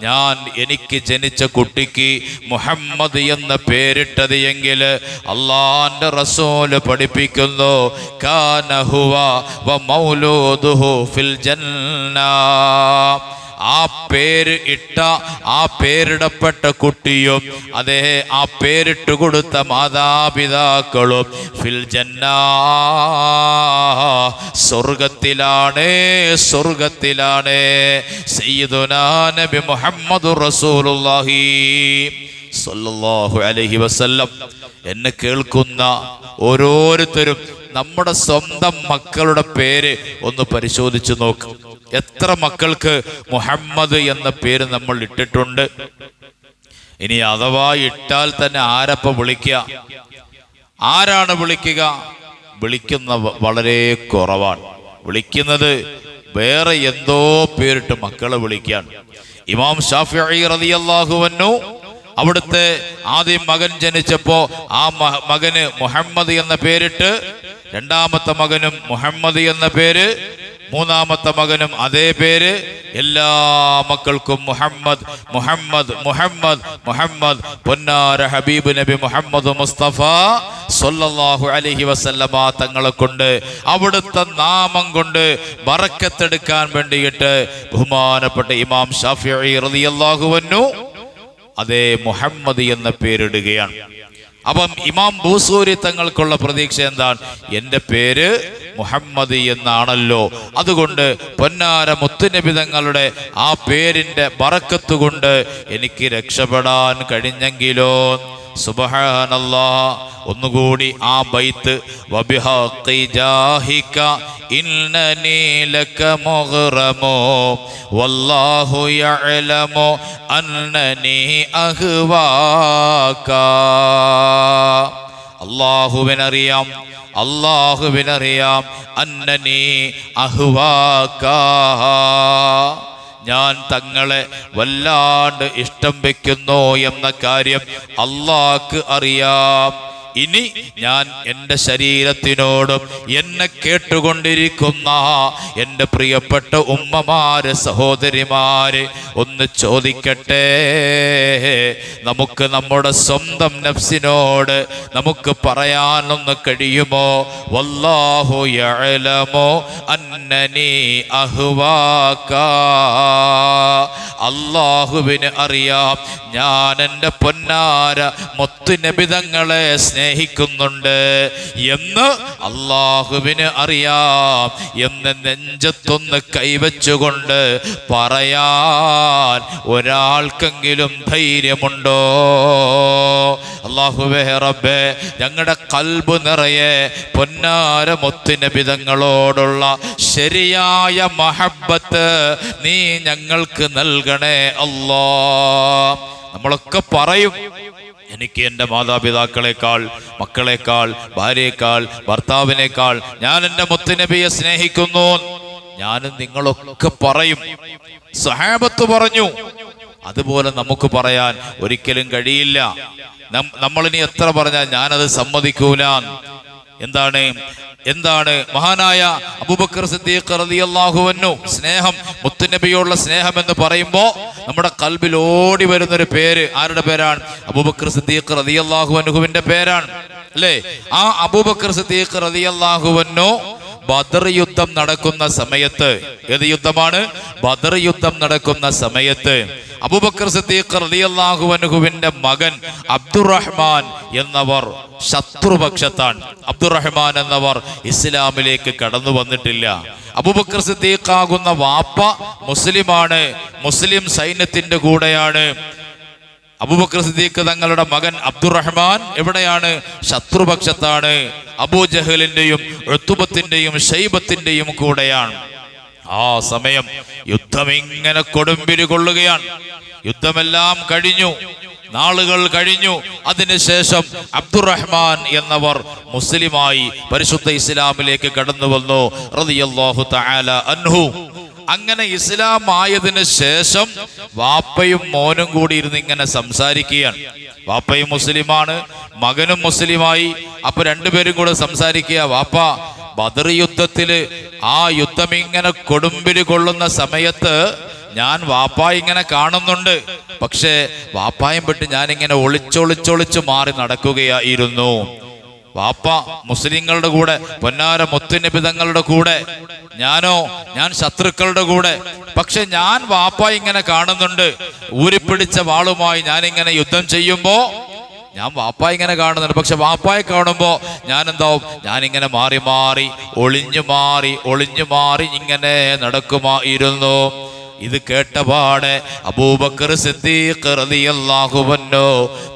ഞാൻ എനിക്ക് ജനിച്ച കുട്ടിക്ക് മുഹമ്മദ് എന്ന പേരിട്ടത് എങ്കിൽ അല്ലാഹുവിന്റെ റസൂല് പഠിപ്പിക്കുന്നു, കാന ഹുവ വ മൗലൂദുഹു ഫിൽ ജന്ന, ആ പേര് ഇട്ട, ആ പേരിടപ്പെട്ട കുട്ടിയും അതേ ആ പേരിട്ട് കൊടുത്ത മാതാപിതാക്കളും ഫിൽ ജന്ന, സ്വർഗത്തിലാണ്, സ്വർഗത്തിലാണ്. സയ്യിദുനാ നബി മുഹമ്മദുർ റസൂലുള്ളാഹി സ്വല്ലല്ലാഹു അലൈഹി വസല്ലം. എന്നെ കേൾക്കുന്ന ഓരോരുത്തരും നമ്മുടെ സ്വന്തം മക്കളുടെ പേര് ഒന്ന് പരിശോധിച്ചു നോക്ക്. എത്ര മക്കൾക്ക് മുഹമ്മദ് എന്ന പേര് നമ്മൾ ഇട്ടിട്ടുണ്ട്? ഇനി അഥവാ ഇട്ടാൽ തന്നെ ആരപ്പ വിളിക്കുക? ആരാണ് വിളിക്കുക? വിളിക്കുന്ന വളരെ കുറവാണ്. വിളിക്കുന്നത് വേറെ എന്തോ പേരിട്ട് മക്കളെ വിളിക്കാൻ. ഇമാം ഷാഫിഈ റളിയല്ലാഹു അൻഹു അവിടുത്തെ ആദ്യം മകൻ ജനിച്ചപ്പോ ആ മകന് മുഹമ്മദ് എന്ന പേരിട്ട്, രണ്ടാമത്തെ മകനും മുഹമ്മദ് എന്ന പേര്, മൂന്നാമത്തെ മകനും അതേ പേര്. എല്ലാ മക്കൾക്കും മുഹമ്മദ് മുഹമ്മദ് മുഹമ്മദ് മുഹമ്മദ്. പൊന്നാര ഹബീബ് നബി മുഹമ്മദ് മുസ്തഫ സ്വല്ലല്ലാഹു അലൈഹി വസല്ലമ തങ്ങളെ കൊണ്ട്, അവിടുത്തെ നാമം കൊണ്ട് ബറക്കത്തെടുക്കാൻ വേണ്ടിയിട്ട് ബഹുമാനപ്പെട്ട ഇമാം ഷാഫിഈ റളിയല്ലാഹു അൻഹു അതേ മുഹമ്മദ് എന്ന പേരിടുകയാണ്. അപ്പം ഇമാം ബൂസൂരി തങ്ങൾക്കുള്ള പ്രതീക്ഷ എന്താണ്? എൻ്റെ പേര് മുഹമ്മദ് എന്നാണല്ലോ, അതുകൊണ്ട് പൊന്നാര മുത്തുനബി തങ്ങളുടെ ആ പേരിൻ്റെ ബറക്കത്ത് കൊണ്ട് എനിക്ക് രക്ഷപ്പെടാൻ കഴിഞ്ഞെങ്കിലോ. സുബ്ഹാനല്ലാഹ്. ഒന്നുകൂടി ആ ബൈത്ത്, വബിഹഖി ജാഹിക ഇന്നനി ലക മുഗ്റമു വല്ലാഹു യഅലമു അന്നനി അഹ്വാക. അല്ലാഹുവിനറിയാം, അല്ലാഹുവിനറിയാം, അന്നനി അഹ്വാക, ഞാൻ തങ്ങളെ വല്ലാണ്ട് ഇഷ്ടം വെക്കുന്നു എന്ന കാര്യം അല്ലാഹ്ക്ക് അറിയാം. ഇനി ഞാൻ എൻ്റെ ശരീരത്തിനോടും എന്നെ കേട്ടുകൊണ്ടിരിക്കുന്ന എൻ്റെ പ്രിയപ്പെട്ട ഉമ്മമാര്, സഹോദരിമാര് ഒന്ന് ചോദിക്കട്ടെ, നമുക്ക് നമ്മുടെ സ്വന്തം നഫ്സിനോട് നമുക്ക് പറയാനൊന്ന് കഴിയുമോ? വല്ലാഹു യഅലമു അന്നനി അഹ്വാക, അല്ലാഹുവിന് അറിയാം ഞാൻ എൻ്റെ പൊന്നാര മുത്തുനബി തങ്ങളെ സ്നേഹിക്കുന്നുണ്ട് എന്ന് അല്ലാഹുവിന് അറിയാം എന്ന് നെഞ്ചത്തൊന്ന് കൈവച്ചുകൊണ്ട് പറയാൻ ഒരാൾക്കെങ്കിലും ധൈര്യമുണ്ടോ? അല്ലാഹുവേ റബ്ബേ, ഞങ്ങളുടെ ഖൽബ് നിറയെ പൊന്നാര മുത്തുനബി തങ്ങളോടുള്ള ശരിയായ മഹബ്ബത്ത് നീ ഞങ്ങൾക്ക് നൽകണേ അല്ലാ. നമ്മളൊക്കെ പറയും, എനിക്ക് എൻ്റെ മാതാപിതാക്കളെക്കാൾ, മക്കളെക്കാൾ, ഭാര്യയെക്കാൾ, ഭർത്താവിനേക്കാൾ ഞാൻ എൻ്റെ മുത്തുനബിയെ സ്നേഹിക്കുന്നു. ഞാനും നിങ്ങളൊക്കെ പറയും. സഹാബത്ത് പറഞ്ഞു, അതുപോലെ നമുക്ക് പറയാൻ ഒരിക്കലും കഴിയില്ല. നമ്മളിനി എത്ര പറഞ്ഞാൽ ഞാനത് സമ്മതിക്കൂല. എന്താണ് മഹാനായ അബൂബക്കർ സിദ്ദീഖ് റളിയല്ലാഹു അൻഹു സ്നേഹം, മുത്തുനബിയോടുള്ള സ്നേഹം എന്ന് പറയുമ്പോൾ നമ്മുടെ ഖൽബിൽ ഓടി വരുന്നൊരു പേര് ആരുടെ പേരാണ്? അബൂബക്കർ സിദ്ദീഖ് റളിയല്ലാഹു അൻഹുവിന്റെ പേരാണ്, അല്ലേ? ആ അബൂബക്കർ സിദ്ദീഖ് റളിയല്ലാഹു അൻഹു ബദർ യുദ്ധം നടക്കുന്ന സമയത്ത്, ഏത് യുദ്ധമാണ്? ബദർ യുദ്ധം നടക്കുന്ന സമയത്ത് അബൂബക്കർ സിദ്ദീഖ് റളിയല്ലാഹു അൻഹുവിന്റെ മകൻ അബ്ദുറഹ്മാൻ എന്നവർ ശത്രുപക്ഷത്താണ്. അബ്ദുറഹ്മാൻ എന്നവർ ഇസ്ലാമിലേക്ക് കടന്നു വന്നിട്ടില്ല. അബൂബക്കർ സിദ്ദീഖ് ആകുന്ന വാപ്പ മുസ്ലിമാണ്, മുസ്ലിം സൈന്യത്തിന്റെ കൂടെയാണ്. അബൂബക്കർ സിദ്ദീഖ് തങ്ങളുടെ മകൻ അബ്ദുറഹ്മാൻ എവിടെയാണ്? ശത്രുപക്ഷത്താണ്. അബൂജഹലിന്റെയും ഉത്ബത്തിന്റെയും ശൈബത്തിന്റെയും കൂടെയാണ്. ആ സമയം യുദ്ധം ഇങ്ങനെ കൊടുമ്പിരി കൊള്ളുകയാണ്. യുദ്ധമെല്ലാം കഴിഞ്ഞു, നാളുകൾ കഴിഞ്ഞു. അതിനുശേഷം അബ്ദുറഹ്മാൻ എന്നവർ മുസ്ലിമായി പരിശുദ്ധ ഇസ്ലാമിലേക്ക് കടന്നു വന്നു റളിയല്ലാഹു തആല അൻഹു. അങ്ങനെ ഇസ്ലാം ആയതിനു ശേഷം വാപ്പയും മോനും കൂടി ഇരുന്ന് ഇങ്ങനെ സംസാരിക്കുകയാണ്. വാപ്പയും മുസ്ലിമാണ്, മകനും മുസ്ലിമായി. അപ്പൊ രണ്ടുപേരും കൂടെ സംസാരിക്കുക, വാപ്പ ബദർ യുദ്ധത്തില് ആ യുദ്ധം ഇങ്ങനെ കൊടുമ്പിരി കൊള്ളുന്ന സമയത്ത് ഞാൻ വാപ്പായ ഇങ്ങനെ കാണുന്നുണ്ട്, പക്ഷേ വാപ്പായും വിട്ട് ഞാനിങ്ങനെ ഒളിച്ചൊളിച്ചൊളിച്ച് മാറി നടക്കുകയായിരുന്നു. വാപ്പ മുസ്ലിങ്ങളുടെ കൂടെ, പൊന്നാര മുത്തുനബി തങ്ങളുടെ കൂടെ, ഞാൻ ശത്രുക്കളുടെ കൂടെ. പക്ഷെ ഞാൻ വാപ്പ ഇങ്ങനെ കാണുന്നുണ്ട്, ഊരിപ്പിടിച്ച വാളുമായി ഞാനിങ്ങനെ യുദ്ധം ചെയ്യുമ്പോ ഞാൻ വാപ്പായ ഇങ്ങനെ കാണുന്നുണ്ട്. പക്ഷെ വാപ്പായെ കാണുമ്പോ ഞാനിങ്ങനെ മാറി മാറി ഒളിഞ്ഞു മാറി ഇങ്ങനെ നടക്കുമായിരുന്നു. ഇത് കേട്ടപാടെ അബൂബക്കർ സിദ്ദീഖ് റളിയല്ലാഹു അൻഹു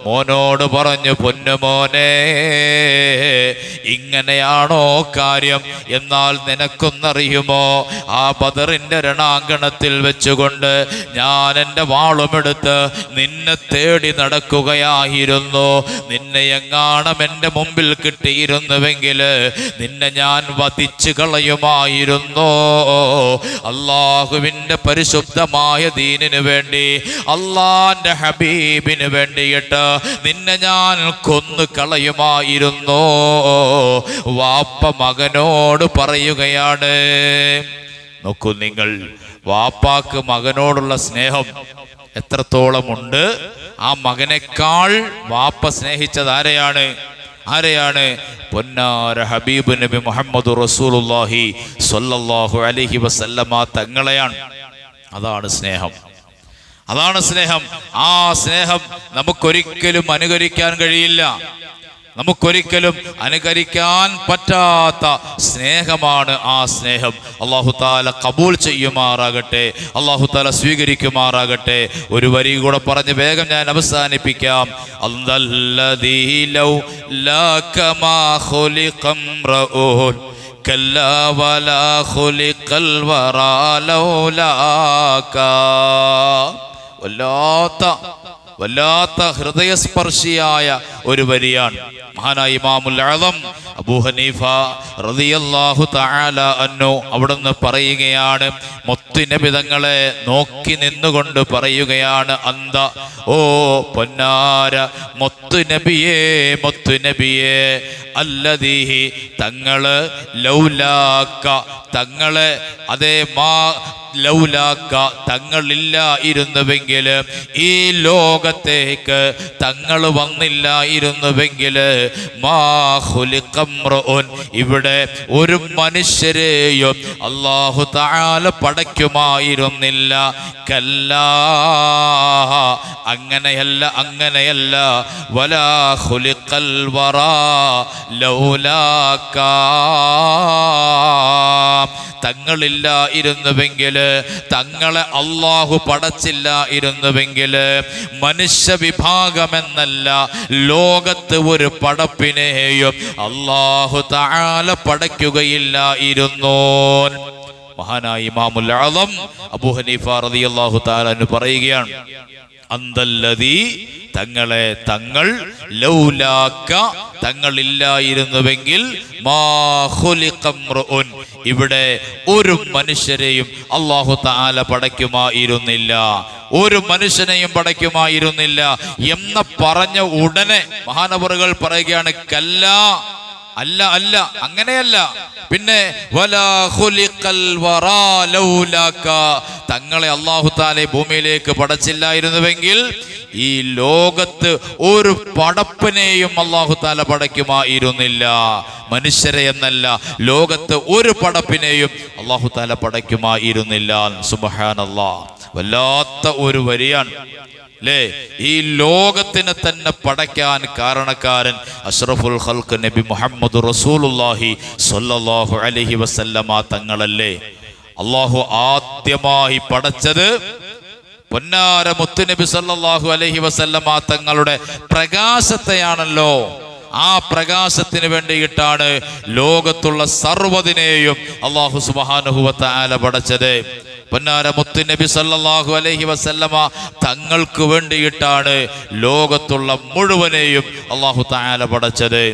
മോനോട് പറഞ്ഞു, പൊന്നുമോനെ, ഇങ്ങനെയാണോ കാര്യം? എന്നാൽ നിനക്കൊന്നറിയുമോ, ആ ബദറിന്റെ രണാങ്കണത്തിൽ വെച്ചുകൊണ്ട് ഞാൻ എൻ്റെ വാളുമെടുത്ത് നിന്നെ തേടി നടക്കുകയായിരുന്നു. നിന്നെ എങ്ങാണം എൻ്റെ മുമ്പിൽ കിട്ടിയിരുന്നുവെങ്കിൽ നിന്നെ ഞാൻ വധിച്ചു കളയുമായിരുന്നു. അല്ലാഹുവിൻ്റെ പരിശുദ്ധമായ ദീനിനു വേണ്ടി, അല്ലാഹുവിൻ്റെ ഹബീബിന് വേണ്ടിയിട്ട് നിന്നെ ഞാൻ കൊന്നു കളയുമായിരുന്നു. വാപ്പ മകനോട് പറയുകയാണ്. നോക്കൂ നിങ്ങൾ, വാപ്പാക്ക് മകനോടുള്ള സ്നേഹം എത്രത്തോളമുണ്ട്. ആ മകനേക്കാൾ വാപ്പ സ്നേഹിച്ചത് ആരെയാണ്? പൊന്നാര ഹബീബ് നബി മുഹമ്മദ് റസൂലുള്ളാഹി സ്വല്ലല്ലാഹു അലൈഹി വസല്ലമ തങ്ങളെയാണ്. അതാണ് സ്നേഹം. ആ സ്നേഹം നമുക്കൊരിക്കലും അനുകരിക്കാൻ കഴിയില്ല. നമുക്കൊരിക്കലും അനുകരിക്കാൻ പറ്റാത്ത സ്നേഹമാണ് ആ സ്നേഹം. അല്ലാഹു തആല ഖബൂൽ ചെയ്യുമാറാകട്ടെ, അല്ലാഹു തആല സ്വീകരിക്കുമാറാകട്ടെ. ഒരു വരി കൂടെ പറഞ്ഞ് വേഗം ഞാൻ അവസാനിപ്പിക്കാം. അല്ലദീ ലൗ ലകമാ ഖുലിഖംറഊൻ കല്ലാ വലാ ഖുലിഖൽ വറാ ലൗലാക. വല്ലാത്ത വല്ലാത്ത ഹൃദയസ്പർശിയായ ഒരു വരിയാണ്. മഹാനായ ഇമാമുൽ അഅ്ലം അബൂ ഹനീഫ റളിയല്ലാഹു തആല അൻഹു അവിടുന്ന് പറയുകയാണ്, മുത്തുനബി തങ്ങളെ നോക്കി നിന്നുകൊണ്ട് പറയുകയാണ്, അന്ത ഓ പൊന്നാര മുത്തുനബിയേ, മുത്തുനബിയേ, അല്ലദീ തങ്ങള്, ലൗലാക്ക തങ്ങളെ, അതേ മാ ലൗലാക്ക തങ്ങളില്ലായിരുന്നുവെങ്കിൽ, ഈ ലോകത്തേക്ക് തങ്ങൾ വന്നില്ലായിരുന്നുവെങ്കിൽ, മാ ഖുലിഖംറുൻ ഇവിടെ ഒരു മനുഷ്യരെയും അല്ലാഹു തആല പടയ്ക്കുമായിരുന്നില്ല. കല്ലാ അങ്ങനെയല്ല, അങ്ങനെയല്ല. വലാ ഖുലിഖൽ വറാ ലൗലാക്ക തങ്ങളില്ലായിരുന്നുവെങ്കിൽ, തങ്ങളെ അള്ളാഹു പടച്ചില്ലായിരുന്നുവെങ്കിൽ, മനുഷ്യ വിഭാഗമെന്നല്ല ലോകത്ത് ഒരു പടപ്പിനെയും അള്ളാഹു തആല പടയ്ക്കുകയില്ലായിരുന്നു. മഹാനായ ഇമാമുൽ അഅ്ലം അബൂ ഹനീഫ റളിയല്ലാഹു തആല അൻഹു പറയുകയാണ്, അന്തല്ലദീ തങ്ങളെ, തങ്ങൾ, ലൗലാക്ക തങ്ങളില്ലായിരുന്നുവെങ്കിൽ, മാ ഖുലിഖംറുൻ ഇവിടെ ഒരു മനുഷ്യരെയും അല്ലാഹു തആല പടയ്ക്കുമായിരുന്നില്ല, ഒരു മനുഷ്യനെയും പടയ്ക്കുമായിരുന്നില്ല എന്ന് പറഞ്ഞ ഉടനെ മഹാനവറുകൾ പറയുകയാണ്, കല്ലാ അല്ല, അല്ല, അങ്ങനെയല്ല. പിന്നെ വലാ ഖുലിഖൽ വറാ ലൗലാക തങ്ങളെ അല്ലാഹു തആല ഭൂമിയിലേക്ക് പടച്ചില്ലായിരുന്നുവെങ്കിൽ ഈ ലോകത്ത് ഒരു പടപ്പിനെയും അല്ലാഹു തആല പടയ്ക്കുമായിരുന്നില്ല. മനുഷ്യരെ എന്നല്ല, ലോകത്ത് ഒരു പടപ്പിനെയും അല്ലാഹു തആല പടയ്ക്കുമായിരുന്നില്ല. സുബ്ഹാനല്ലാഹ്, വല്ലാത്ത ഒരു വരിയാണ് അല്ലേ. ഈ ലോകത്തിനെ തന്നെ പടയ്ക്കാൻ കാരണക്കാരൻ അഷ്റഫുൽ ഖൽഖ് നബി മുഹമ്മദ് റസൂലുള്ളാഹി സ്വല്ലല്ലാഹു അലൈഹി വസല്ലമ തങ്ങളല്ലേ. അല്ലാഹു ആദ്യമായി പടച്ചത് പൊന്നാര മുത്തുനബി സല്ലല്ലാഹു അലൈഹി വസല്ലമ തങ്ങളുടെ പ്രകാശത്തെയാണല്ലോ. ആ പ്രകാശത്തിന് വേണ്ടിയിട്ടാണ് ലോകത്തുള്ള സർവ്വതിനെയും അല്ലാഹു സുബ്ഹാനഹു വ തആല പടച്ചത്. പൊന്നാര മുത്തുനബി സല്ലല്ലാഹു അലൈഹി വസല്ലമ തങ്ങൾക്ക് വേണ്ടിയിട്ടാണ് ലോകത്തുള്ള മുഴുവനെയും അല്ലാഹു തആല പടച്ചത്.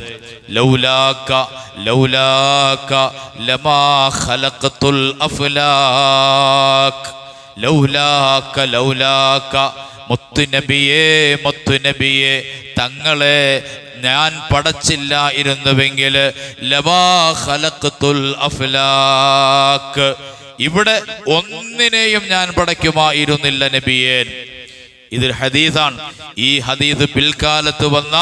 ലൗലാക ലൗലാക ലമാ ഖലഖതുൽ അഫ്ലാക്, ലൗലാക ലൗലാക മുത്തുനബിയേ, മുത്തുനബിയേ തങ്ങളെ ഞാൻ പടച്ചില്ലായിരുന്നുവെങ്കിൽ, ലമാ ഖലഖതുൽ അഫ്ലാക് ഇവിടെ ഒന്നിനെയും ഞാൻ പടയ്ക്കുമായിരുന്നില്ല നബിയേ. ഇതൊരു ഹദീസാണ്. ഈ ഹദീസ് പിൽക്കാലത്ത് വന്ന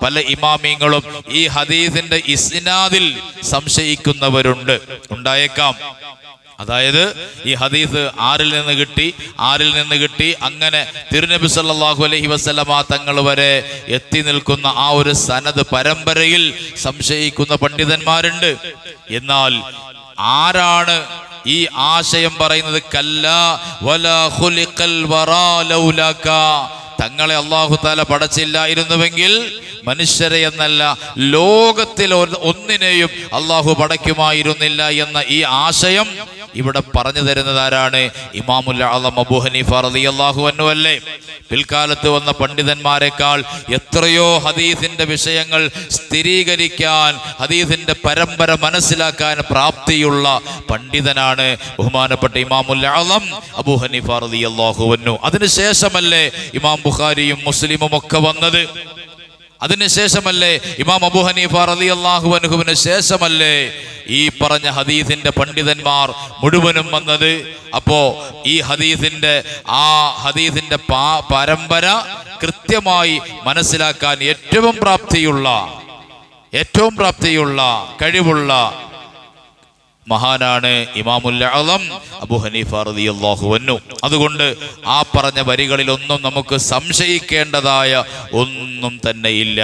പല ഇമാമിങ്ങളും ഈ ഹദീസിന്റെ ഇസ്നാദിൽ സംശയിക്കുന്നവരുണ്ട്, ഉണ്ടായേക്കാം. അതായത് ഈ ഹദീസ് ആരിൽ നിന്ന് കിട്ടി അങ്ങനെ തിരുനബി സല്ലല്ലാഹു അലൈഹി വസല്ലമ തങ്ങൾ വരെ എത്തി നിൽക്കുന്ന ആ ഒരു സനദ് പരമ്പരയിൽ സംശയിക്കുന്ന പണ്ഡിതന്മാരുണ്ട്. എന്നാൽ ആരാണ് ഈ ആശയം പറയുന്നത്? കല്ലാ വലാ ഖുലിഖൽ വറാ ലൗലാക തങ്ങളെ അല്ലാഹു തആല പടച്ചില്ലായിരുന്നുവെങ്കിൽ മനുഷ്യരെ എന്നല്ല ലോകത്തിൽ ഒന്നിനെയും അല്ലാഹു പടയ്ക്കുമായിരുന്നില്ല എന്ന ഈ ആശയം ഇവിടെ പറഞ്ഞു തരുന്നത് ആരാണ്? ഇമാമുൽ അഅ്ലം അബൂ ഹനീഫ റളിയല്ലാഹു അൻഹു അല്ലേ. പിൽക്കാലത്ത് വന്ന പണ്ഡിതന്മാരെക്കാൾ എത്രയോ ഹദീസിന്റെ വിഷയങ്ങൾ സ്ഥിരീകരിക്കാൻ, ഹദീസിന്റെ പരമ്പര മനസ്സിലാക്കാൻ പ്രാപ്തിയുള്ള പണ്ഡിതനാണ് ബഹുമാനപ്പെട്ട ഇമാമുൽ അഅ്ലം അബൂ ഹനീഫ റളിയല്ലാഹു അൻഹു. അതിനുശേഷമല്ലേ ഇമാം ബുഖാരിയും മുസ്ലിമും ഒക്കെ വന്നത്. അതിനുശേഷമല്ലേ ഇമാം അബൂ ഹനീഫ റളിയല്ലാഹു അൻഹുവിന് ശേഷമല്ലേ ഈ പറഞ്ഞ ഹദീസിന്റെ പണ്ഡിതന്മാർ മുഴുവനും വന്നത്. അപ്പോ ഈ ഹദീസിന്റെ പരമ്പര കൃത്യമായി മനസ്സിലാക്കാൻ ഏറ്റവും പ്രാപ്തിയുള്ള കഴിവുള്ള മഹാനാണ് ഇമാമുൽ അഅ്ലം അബൂ ഹനീഫ റളിയല്ലാഹു അൻഹു. അതുകൊണ്ട് ആ പറഞ്ഞ വരികളിലൊന്നും നമുക്ക് സംശയിക്കേണ്ടതായ ഒന്നും തന്നെ ഇല്ല.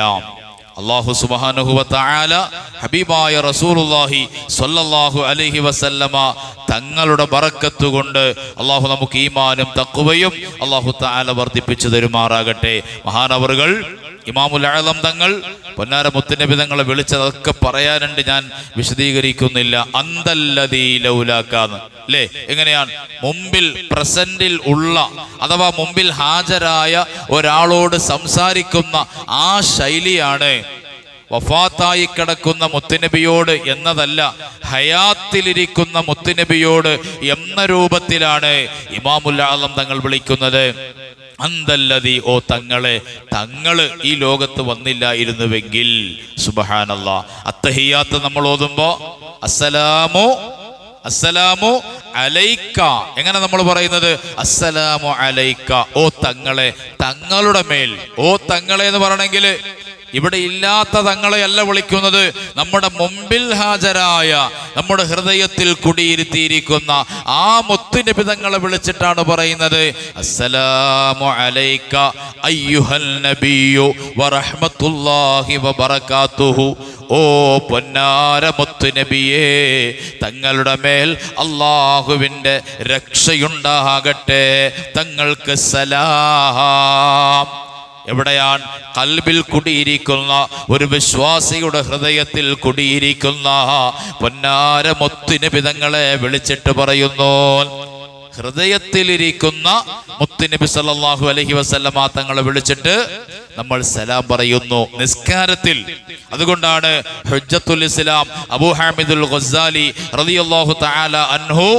അല്ലാഹു സുബ്ഹാനഹു വ തആല ഹബീബായ റസൂലുള്ളാഹി സ്വല്ലല്ലാഹു അലൈഹി വസല്ലമ തങ്ങളുടെ ബറക്കത്ത് കൊണ്ട് അല്ലാഹു നമുക്ക് ഈമാനും തഖ്വയും അല്ലാഹു തആല വർദ്ധിപ്പിച്ചു തരുമാറാകട്ടെ. മഹാനവറുകൾ ഇമാമുൽ ആലം തങ്ങൾ പൊന്നാര മുത്തുനബി തങ്ങളെ വിളിച്ചതൊക്കെ പറയാനുണ്ട്, ഞാൻ വിശദീകരിക്കുന്നില്ല. അന്തല്ലദീ ലൗലാക്കാന്ന് അല്ലേ? എങ്ങനെയാണ്? മുമ്പിൽ പ്രസന്റിൽ ഉള്ള അഥവാ മുമ്പിൽ ഹാജരായ ഒരാളോട് സംസാരിക്കുന്ന ആ ശൈലിയാണ്. വഫാത്തായി കിടക്കുന്ന മുത്തുനബിയോട് എന്നതല്ല, ഹയാത്തിലിരിക്കുന്ന മുത്തുനബിയോട് എന്ന രൂപത്തിലാണ് ഇമാമുൽ ആലം തങ്ങൾ വിളിക്കുന്നത്. അന്തല്ലദീ, ഓ തങ്ങളെ, തങ്ങള് ഈ ലോകത്ത് വന്നില്ലായിരുന്നുവെങ്കിൽ. സുബ്ഹാനല്ലാഹ്. അത്തഹിയാത്ത് നമ്മൾ ഓതുമ്പോ അസ്സലാമു അലൈക്ക, എങ്ങനെ നമ്മൾ പറയുന്നത്? അസ്സലാമു അലൈക്ക, ഓ തങ്ങളെ, തങ്ങളുടെ മേൽ. ഓ തങ്ങളെ എന്ന് പറയണമെങ്കിൽ ഇവിടെ ഇല്ലാത്ത തങ്ങളെയല്ല വിളിക്കുന്നത്, നമ്മുടെ മുമ്പിൽ ഹാജരായ, നമ്മുടെ ഹൃദയത്തിൽ കുടിയിരുത്തിയിരിക്കുന്ന ആ മുത്തുനബി തങ്ങളെ വിളിച്ചിട്ടാണ് പറയുന്നത്. അസ്സലാമു അലൈക അയ്യുഹൽ നബിയ്യു വറഹ്മത്തുള്ളാഹി വബറകാതുഹു. ഓ പൊന്നാര മുത്തുനബിയേ, തങ്ങളുടെ മേൽ അല്ലാഹുവിൻ്റെ രക്ഷയുണ്ടാകട്ടെ, തങ്ങൾക്ക് സലാം. എവിടെയാണ്? കൽബിൽ കുടിയിരിക്കുന്ന ഒരു വിശ്വാസിയുടെ ഹൃദയത്തിൽ കുടിയിരിക്കുന്ന പൊന്നാര മുത്തുനബി തങ്ങളെ വിളിച്ചിട്ട് പറയുന്നു. ഹൃദയത്തിലിരിക്കുന്ന മുത്തുനബി സല്ലല്ലാഹു അലൈഹി വസല്ലമ തങ്ങളെ വിളിച്ചിട്ട് നമ്മൾ സലാം പറയുന്നു നിസ്കാരത്തിൽ. അതുകൊണ്ടാണ് ഹുജ്ജത്തുൽ ഇസ്ലാം അബൂ ഹാമിദുൽ ഗസ്സാലി റളിയല്ലാഹു തആല അൻഹു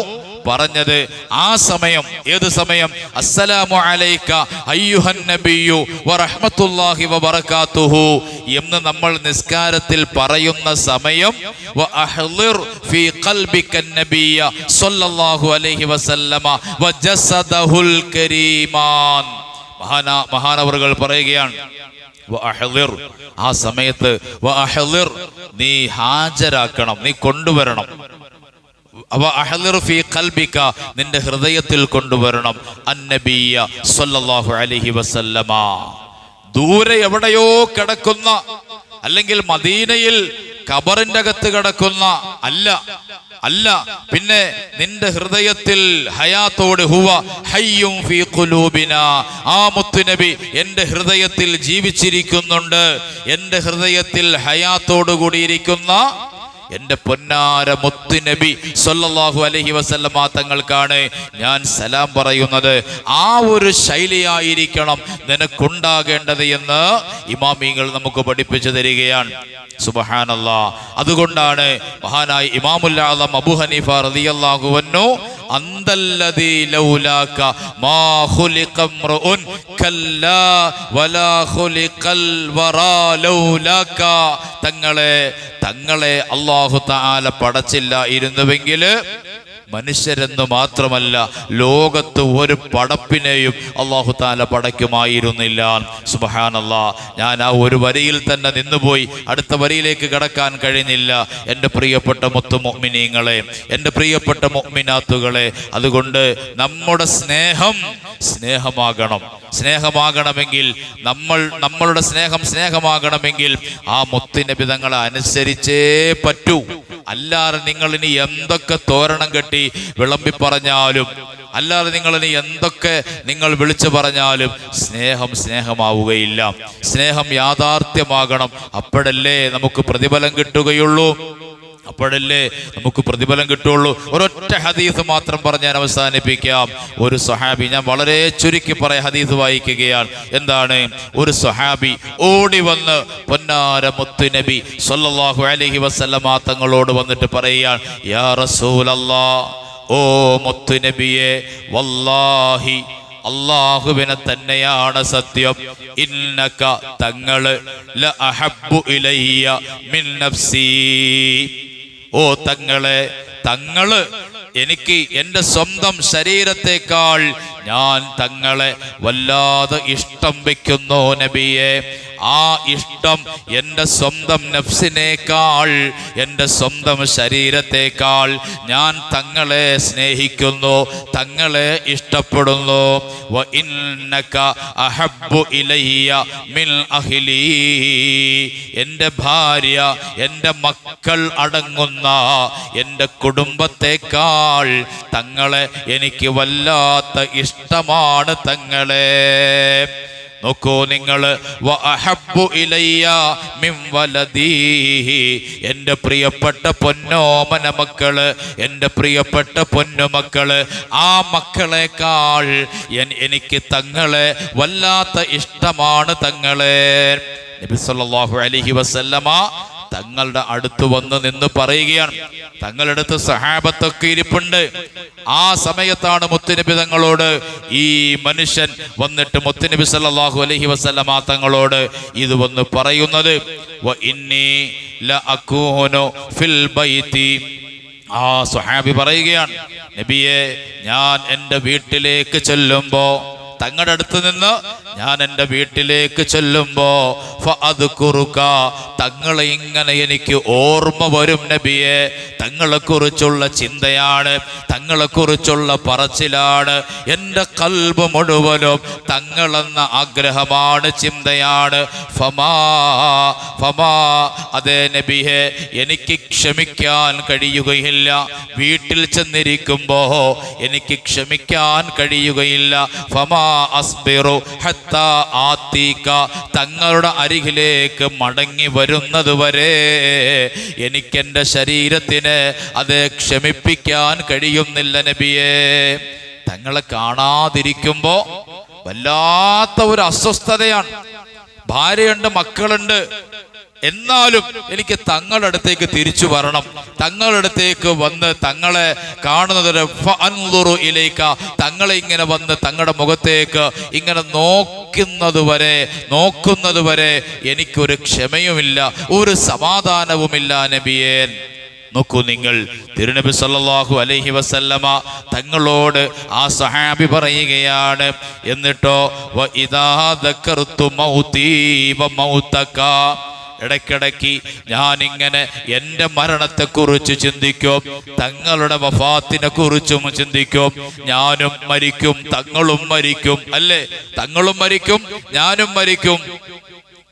പറഞ്ഞത് ആ സമയം. ഏത് സമയം? അസ്സലാമു അലൈക അയ്യുഹൻ നബിയ്യു വറഹ്മത്തുള്ളാഹി വബറകാതുഹു എന്ന് നമ്മൾ നിസ്കാരത്തിൽ പറയുന്ന സമയം. വഅഹ്ളിർ ഫീ ഖൽബിക നബിയ സ്വല്ലല്ലാഹു അലൈഹി വസല്ലമ വജസദഹുൽ കരീമാൻ. മഹാനവറുകൾ പറയുകയാണ്, വഅഹ്ളിർ, ആ സമയത്ത് വഅഹ്ളിർ, നീ ഹാജരാക്കണം, നീ കൊണ്ടുവരണം. നിന്റെ ഹൃദയത്തിൽ കൊണ്ടുവരണം അന്നബിയ സ്വല്ലല്ലാഹു അലൈഹി വസല്ലമ. ദൂരെ എവിടെയോ കിടക്കുന്ന, അല്ലെങ്കിൽ മദീനയിൽ ഖബറിന്റെ അകത്ത് കിടക്കുന്ന അല്ല, പിന്നെ നിന്റെ ഹൃദയത്തിൽ ഹയാത്തോട് ഹുവ ഹയ്യും ഫീ ഖുലൂബിനാ, ആ മുത്തുനബി എൻ്റെ ഹൃദയത്തിൽ ജീവിച്ചിരിക്കുന്നുണ്ട്, എൻ്റെ ഹൃദയത്തിൽ ഹയാത്തോടു കൂടിയിരിക്കുന്ന എൻ്റെ പൊന്നാര മുത്തുനബി സ്വല്ലല്ലാഹു അലൈഹി വസല്ലമ തങ്ങൾക്കാണ് ഞാൻ സലാം പറയുന്നത്. ആ ഒരു ശൈലിയായിരിക്കണം നിനക്കുണ്ടാകേണ്ടത് എന്ന് ഇമാമിങ്ങൾ നമുക്ക് പഠിപ്പിച്ചു തരികയാണ്. സുബ്ഹാനല്ലാഹ്. അതുകൊണ്ടാണ് മഹാനായ ഇമാമുൽ ആലം അബൂ ഹനീഫ റളിയല്ലാഹു അൻഹു അന്തല്ലദീ ലൗലാക മാ ഖുലിഖ ഇംറുഉൻ കല്ലാ വലാ ഖുലിഖൽ വറാ ലൗലാക. തങ്ങളെ അല്ലാഹു തആല പടച്ചില്ലായിരുന്നുവെങ്കിൽ മനുഷ്യരെന്ന് മാത്രമല്ല ലോകത്ത് ഒരു പടപ്പിനെയും അല്ലാഹു തആല പടയ്ക്കുമായിരുന്നില്ല. സുബ്ഹാനല്ലാഹ്. ഞാൻ ആ ഒരു വരിയിൽ തന്നെ നിന്നുപോയി, അടുത്ത വരിയിലേക്ക് കടക്കാൻ കഴിഞ്ഞില്ല. എൻ്റെ പ്രിയപ്പെട്ട മുത്തു മുഅ്മിനീങ്ങളെ, എൻ്റെ പ്രിയപ്പെട്ട മുഅ്മിനാത്തുകളെ, അതുകൊണ്ട് നമ്മുടെ സ്നേഹമാകണമെങ്കിൽ നമ്മളുടെ സ്നേഹമാകണമെങ്കിൽ ആ മുത്തുനബി തങ്ങളെ അനുസരിച്ചേ പറ്റൂ. അല്ലാതെ നിങ്ങൾ ഇനി എന്തൊക്കെ തോരണം കെട്ടി വിളമ്പി പറഞ്ഞാലും, അല്ലാതെ നിങ്ങൾ ഇനി എന്തൊക്കെ നിങ്ങൾ വിളിച്ചു പറഞ്ഞാലും സ്നേഹമാവുകയില്ല. സ്നേഹം യാഥാർത്ഥ്യമാകണം. അപ്പോഴല്ലേ നമുക്ക് പ്രതിഫലം കിട്ടുകയുള്ളൂ. ഒരൊറ്റ ഹദീസ് മാത്രം പറഞ്ഞ് ഞാൻ അവസാനിപ്പിക്കാം. ഒരു സ്വഹാബി, ഞാൻ വളരെ ചുരുക്കി പറയാം, ഹദീസ് വായിക്കുകയാണ്. എന്താണ്? ഒരു സ്വഹാബി ഓടി വന്ന് പൊന്നാര മുത്തുനബി സ്വല്ലല്ലാഹു അലൈഹി വസല്ലമ തങ്ങളോട് വന്നിട്ട് പറയുകയാണ്, യാ റസൂലല്ലാഹ്, ഓ മുത്തുനബിയെ, വല്ലാഹി, അല്ലാഹുവിനെ തന്നെയാണ് സത്യം, ഇന്നക, തങ്ങള്, ല അഹബ്ബു ഇലയ്യ മിൻ നഫ്സി. ഓ തങ്ങള് എനിക്ക് എൻ്റെ സ്വന്തം ശരീരത്തെക്കാൾ ഞാൻ തങ്ങളെ വല്ലാതെ ഇഷ്ടം വെക്കുന്നു നബിയെ. ആ ഇഷ്ടം എൻ്റെ സ്വന്തം നഫ്സിനേക്കാൾ, എൻ്റെ സ്വന്തം ശരീരത്തെക്കാൾ ഞാൻ തങ്ങളെ സ്നേഹിക്കുന്നു, തങ്ങളെ ഇഷ്ടപ്പെടുന്നു. വ ഇന്നക അഹബ്ബു ഇലയ്യ മിൻ അഹ്ലി, എൻ്റെ ഭാര്യ, എൻ്റെ മക്കൾ അടങ്ങുന്ന എൻ്റെ കുടുംബത്തെക്കാൾ തങ്ങളെ എനിക്ക് വല്ലാത്ത ഇഷ്ടമാണ് തങ്ങളെ. നോക്കൂ നിങ്ങൾ, വഅഹബ്ബു ഇലയ്യ മിൻ വലദീ, എൻ്റെ പ്രിയപ്പെട്ട പൊന്നോമന മക്കള്, എൻ്റെ പ്രിയപ്പെട്ട പൊന്നുമക്കള്, ആ മക്കളെക്കാൾ എനിക്ക് തങ്ങളെ വല്ലാത്ത ഇഷ്ടമാണ് തങ്ങളെ. നബി സല്ലല്ലാഹു അലൈഹി വസല്ലമ തങ്ങളുടെ അടുത്ത് വന്ന് നിന്ന് പറയുകയാണ്. തങ്ങളുടെ അടുത്ത് സഹാബത്തൊക്കെ ഇരിപ്പുണ്ട്. ആ സമയത്താണ് മുത്തുനബി തങ്ങളോട് ഈ മനുഷ്യൻ വന്നിട്ട് മുത്തുനബി സല്ലല്ലാഹു അലൈഹി വസല്ലമ തങ്ങളോട് ഇത് വന്ന് പറയുന്നത്. വ ഇന്നി ലഅകൂനു ഫിൽ ബൈതി, ആ സ്വഹാബി പറയുകയാണ്, നബിയെ ഞാൻ എൻ്റെ വീട്ടിലേക്ക് ചെല്ലുമ്പോ, തങ്ങളുടെ അടുത്ത് നിന്ന് ഞാൻ എൻ്റെ വീട്ടിലേക്ക് ചെല്ലുമ്പോ ഫഅദ്കുറുക, തങ്ങളെ ഇങ്ങനെ എനിക്ക് ഓർമ്മ വരും നബിയെ. തങ്ങളെ കുറിച്ചുള്ള ചിന്തയാണ്, തങ്ങളെ കുറിച്ചുള്ള പറച്ചിലാണ്. എൻ്റെ ഖൽബ് മുഴുവനും തങ്ങളെന്ന ആഗ്രഹമാണ്, ചിന്തയാണ്. ഫമാ അതേ നബിയെ, എനിക്ക് ക്ഷമിക്കാൻ കഴിയുകയില്ല. വീട്ടിൽ ചെന്നിരിക്കുമ്പോ എനിക്ക് ക്ഷമിക്കാൻ കഴിയുകയില്ല. ഫമാ അസ്ബിറു ഹത്താ ആതീക, തങ്ങളുടെ അരികിലേക്ക് മടങ്ങി വരുന്നത് വരെ എനിക്കെൻ്റെ ശരീരത്തിന് അത് ക്ഷമിപ്പിക്കാൻ കഴിയുന്നില്ല നബിയേ. തങ്ങളെ കാണാതിരിക്കുമ്പോ വല്ലാത്ത ഒരു അസ്വസ്ഥതയാണ്. ഭാര്യയുണ്ട്, മക്കളുണ്ട്, എന്നാലും എനിക്ക് തങ്ങളുടെ അടുത്തേക്ക് തിരിച്ചു വരണം. തങ്ങളുടെ അടുത്തേക്ക് വന്ന് തങ്ങളെ കാണുന്നത് ഫഅൻദുറു ഇലൈക, തങ്ങളെ ഇങ്ങനെ വന്ന് തങ്ങളുടെ മുഖത്തേക്ക് ഇങ്ങനെ നോക്കുന്നത് വരെ എനിക്കൊരു ക്ഷമയുമില്ല, ഒരു സമാധാനവുമില്ല നബിയേ. നോക്കൂ നിങ്ങൾ, തിരുനബി സല്ലല്ലാഹു അലൈഹി വസല്ലമ തങ്ങളോട് ആ സഹാബി പറയുകയാണ്, എന്നിട്ടോ വ ഇദാ ദക്കർതു മൗതി വ മൗതക, ഇടയ്ക്കിടയ്ക്ക് ഞാനിങ്ങനെ എൻ്റെ മരണത്തെക്കുറിച്ച് ചിന്തിക്കും, തങ്ങളുടെ വഫാത്തിനെ കുറിച്ചും ചിന്തിക്കും. ഞാനും മരിക്കും, തങ്ങളും മരിക്കും, അല്ലേ? തങ്ങളും മരിക്കും, ഞാനും മരിക്കും,